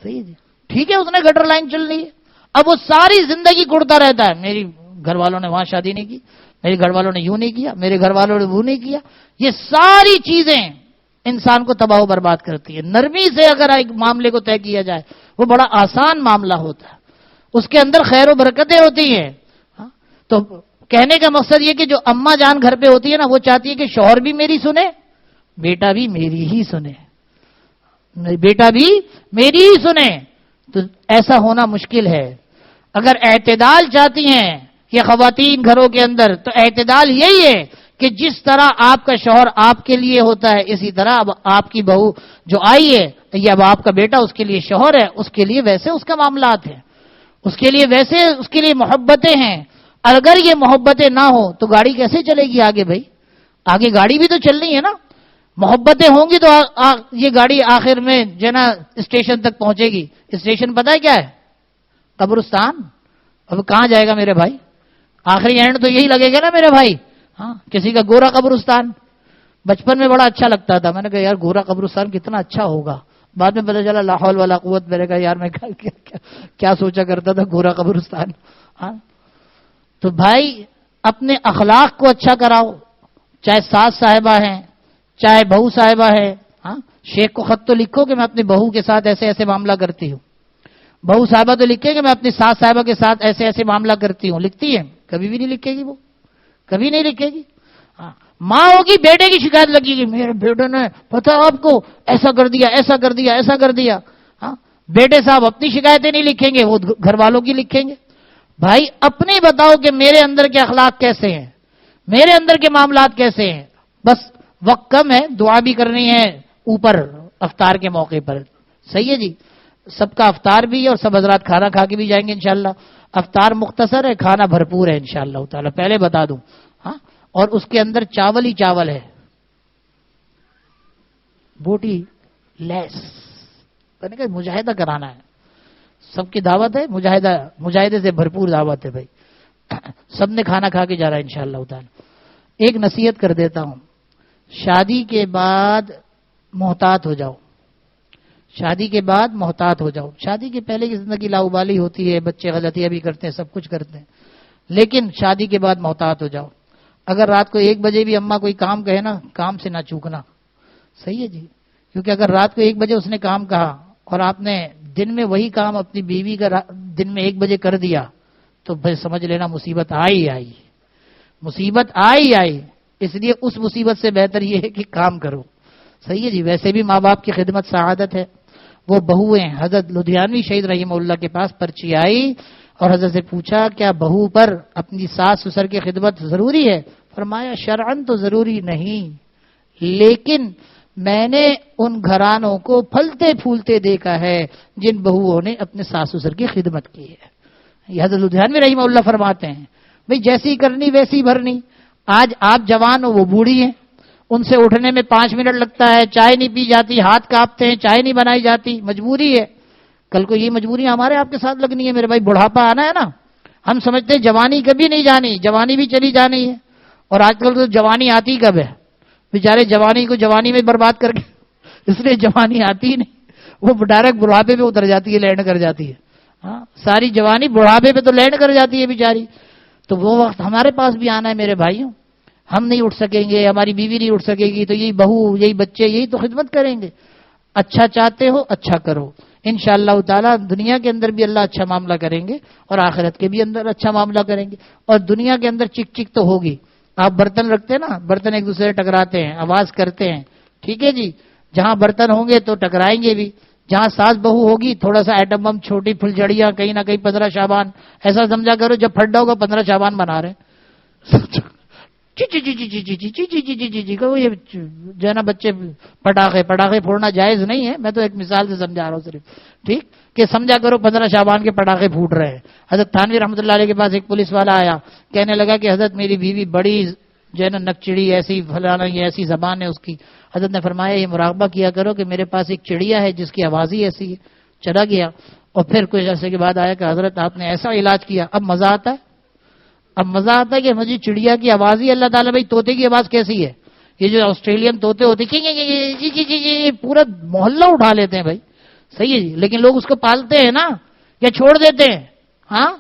صحیح ہے جی، ٹھیک ہے اس نے گٹر لائن چل رہی ہے. اب وہ ساری زندگی گڑتا رہتا ہے، میری گھر والوں نے وہاں شادی نہیں کی، میرے گھر والوں نے یوں نہیں کیا، میرے گھر والوں نے وہ نہیں کیا. یہ ساری چیزیں انسان کو تباہ و برباد کرتی ہے. نرمی سے اگر ایک معاملے کو طے کیا جائے وہ بڑا آسان معاملہ ہوتا ہے، اس کے اندر خیر و برکتیں ہوتی ہیں. تو کہنے کا مقصد یہ کہ جو اماں جان گھر پہ ہوتی ہے نا، وہ چاہتی ہے کہ شوہر بھی میری سنے، بیٹا بھی میری ہی سنے، بیٹا بھی میری ہی سنے. تو ایسا ہونا مشکل ہے. اگر اعتدال چاہتی ہیں یہ خواتین گھروں کے اندر، تو اعتدال یہی ہے کہ جس طرح آپ کا شوہر آپ کے لیے ہوتا ہے، اسی طرح اب آپ کی بہو جو آئی ہے یا اب آپ کا بیٹا اس کے لیے شوہر ہے، اس کے لیے ویسے اس کا معاملات ہیں، اس کے لیے ویسے اس کے لیے محبتیں ہیں. اگر یہ محبتیں نہ ہو تو گاڑی کیسے چلے گی آگے بھائی؟ آگے گاڑی بھی تو چلنی ہے نا. محبتیں ہوں گی تو یہ گاڑی آخر میں جو نا اسٹیشن تک پہنچے گی. اسٹیشن پتہ ہے کیا ہے؟ قبرستان. اب کہاں جائے گا میرے بھائی؟ آخری اینڈ تو یہی لگے گا نا میرے بھائی. ہاں کسی کا گورا قبرستان بچپن میں بڑا اچھا لگتا تھا، میں نے کہا یار گورا قبرستان کتنا اچھا ہوگا. بعد میں پتہ چلا لا حول ولا قوت، میں نے کہا یار میں کیا سوچا کرتا تھا گورا قبرستان. ہاں تو بھائی اپنے اخلاق کو اچھا کراؤ، چاہے ساس صاحبہ ہیں چاہے بہو صاحبہ ہے. ہاں شیخ کو خط تو لکھو کہ میں اپنی بہو کے ساتھ ایسے ایسے معاملہ کرتی ہوں، بہو صاحبہ تو لکھے کہ میں اپنی ساس صاحبہ کے ساتھ ایسے ایسے معاملہ کرتی ہوں. لکھتی ہے؟ کبھی بھی نہیں لکھے گی، وہ کبھی نہیں لکھے گی. ہاں ماں ہوگی بیٹے کی شکایت لگے گی، میرے بیٹے نے پتہ آپ کو ایسا کر دیا ایسا کر دیا ایسا کر دیا. ہاں بیٹے صاحب اپنی شکایتیں نہیں لکھیں گے، وہ گھر والوں کی لکھیں گے. بھائی اپنے بتاؤ کہ میرے اندر کے اخلاق کیسے ہیں، میرے اندر کے معاملات کیسے ہیں. بس وقت کم ہے، دعا بھی کرنی ہے اوپر افطار کے موقع پر. صحیح ہے جی، سب کا افطار بھی ہے اور سب حضرات کھانا کھا کے بھی جائیں گے انشاءاللہ. افطار مختصر ہے، کھانا بھرپور ہے انشاءاللہ تعالی، پہلے بتا دوں. ہاں اور اس کے اندر چاول ہی چاول ہے، بوٹی لیس. میں نے کہا مجاہدہ کرانا ہے، سب کی دعوت ہے، مجاہدے سے بھرپور دعوت ہے بھائی. سب نے کھانا کھا کے جا رہا ہے انشاءاللہ تعالی. ایک نصیحت کر دیتا ہوں، شادی کے بعد محتاط ہو جاؤ. شادی کے بعد محتاط ہو جاؤ. شادی کے پہلے کی زندگی لاؤبالی ہوتی ہے، بچے غلطیاں بھی کرتے ہیں، سب کچھ کرتے ہیں، لیکن شادی کے بعد محتاط ہو جاؤ. اگر رات کو 1 بجے بھی اماں کوئی کام کہے نا، کام سے نہ چوکنا. صحیح ہے جی، کیونکہ اگر رات کو 1 بجے اس نے کام کہا اور آپ نے دن میں وہی کام اپنی بیوی کا دن میں 1 بجے کر دیا تو بھائی سمجھ لینا مصیبت آئی، مصیبت آئی. اس لیے اس مصیبت سے بہتر یہ ہے کہ کام کرو. صحیح ہے جی. ویسے بھی ماں باپ کی خدمت سعادت ہے. وہ بہویں حضرت لدھیانوی شہید رحمہ اللہ کے پاس پرچی آئی اور حضرت سے پوچھا کیا بہو پر اپنی ساس سسر کی خدمت ضروری ہے؟ فرمایا شرعن تو ضروری نہیں، لیکن میں نے ان گھرانوں کو پھلتے پھولتے دیکھا ہے جن بہوؤں نے اپنے ساس سسر کی خدمت کی ہے. یہ حضرت لدھیانوی رحمہ اللہ فرماتے ہیں بھئی جیسی کرنی ویسی بھرنی. آج آپ جوان ہو، وہ بوڑھی ہیں، ان سے اٹھنے میں 5 منٹ لگتا ہے، چائے نہیں پی جاتی، ہاتھ کانپتے ہیں، چائے نہیں بنائی جاتی، مجبوری ہے. کل کو یہ مجبوری ہمارے آپ کے ساتھ لگنی ہے میرے بھائی. بڑھاپا آنا ہے نا. ہم سمجھتے ہیں جوانی کبھی نہیں جانی، جوانی بھی چلی جانی ہے. اور آج کل تو جوانی آتی کب ہے؟ بیچارے جوانی کو جوانی میں برباد کر کے اس لیے جوانی آتی ہی نہیں، وہ ڈائریکٹ بڑھاپے پہ اتر جاتی ہے، لینڈ کر جاتی ہے. ہاں ساری جوانی بڑھاپے پہ تو لینڈ کر جاتی ہے بیچاری. تو وہ وقت ہمارے پاس بھی آنا ہے میرے بھائیوں. ہم نہیں اٹھ سکیں گے، ہماری بیوی نہیں اٹھ سکے گی، تو یہی بہو، یہی بچے، یہی تو خدمت کریں گے. اچھا چاہتے ہو اچھا کرو، انشاءاللہ تعالیٰ دنیا کے اندر بھی اللہ اچھا معاملہ کریں گے اور آخرت کے بھی اندر اچھا معاملہ کریں گے. اور دنیا کے اندر چک چک تو ہوگی. آپ برتن رکھتے ہیں نا، برتن ایک دوسرے سے ٹکراتے ہیں، آواز کرتے ہیں، ٹھیک ہے جی. جہاں برتن ہوں گے تو ٹکرائیں گے بھی. جہاں ساس بہو ہوگی تھوڑا سا ایٹم بم، چھوٹی پھلجھڑیاں، کہیں نہ کہیں 15 شعبان. ایسا سمجھا کرو جب پھڈا ہوگا 15 شعبان بنا رہے ہیں. جی جی جی جی جی جی جی جی جی جی جی جی جی یہ جو ہے نا بچے پٹاخے پھوڑنا جائز نہیں ہے. میں تو ایک مثال سے سمجھا رہا ہوں صرف، ٹھیک کہ سمجھا کرو 15 شعبان کے پٹاخے پھوٹ رہے ہیں. حضرت تھانوی رحمۃ اللہ علیہ کے پاس ایک پولیس والا آیا، کہنے لگا کہ حضرت میری بیوی بڑی جو ہے نا نکچڑی، ایسی فلانا، یہ ایسی زبان ہے اس کی. حضرت نے فرمایا یہ مراقبہ کیا کرو کہ میرے پاس ایک چڑیا ہے جس کی آواز ہی ایسی ہے. چلا گیا اور پھر کچھ عرصے کے بعد آیا کہ حضرت آپ نے ایسا علاج کیا، اب مزہ آتا ہے. اب مزہ آتا ہے کہ مجھے چڑیا کی آواز ہی اللہ تعالیٰ. بھائی طوطے کی آواز کیسی ہے؟ یہ جو آسٹریلین طوطے ہوتے ہیں پورا محلہ اٹھا لیتے ہیں بھائی. صحیح ہے جی، لیکن لوگ اس کو پالتے ہیں نا یا چھوڑ دیتے ہیں؟ ہاں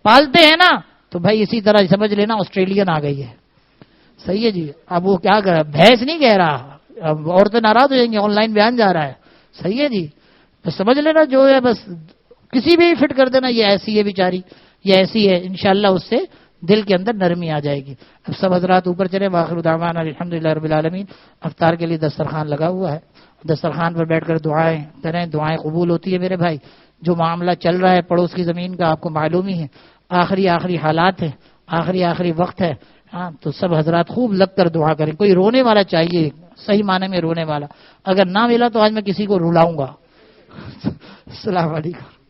پالتے ہیں نا. تو بھائی اسی طرح سمجھ لینا آسٹریلین آ گئی ہے. صحیح ہے جی. اب وہ کیا کر رہا ہے، بھینس نہیں کہہ رہا، اب عورتیں ناراض ہو جائیں گی، آن لائن بیان جا رہا ہے. صحیح ہے جی. بس سمجھ لینا جو ہے بس کسی بھی فٹ کر دینا، یہ ایسی ہے بیچاری، یہ ایسی ہے. انشاءاللہ اس سے دل کے اندر نرمی آ جائے گی. اب سب حضرات اوپر چلے. واخر دعوانا الحمدللہ رب العالمین. افطار کے لیے دسترخوان لگا ہوا ہے، دسترخوان پر بیٹھ کر دعائیں کریں، دعائیں قبول ہوتی ہے میرے بھائی. جو معاملہ چل رہا ہے پڑوس کی زمین کا آپ کو معلوم ہی ہے، آخری حالات ہیں، آخری وقت ہے. ہاں تو سب حضرات خوب لگ کر دعا کریں. کوئی رونے والا چاہیے، صحیح معنی میں رونے والا. اگر نہ ملا تو آج میں کسی کو رلاؤں گا. السلام علیکم.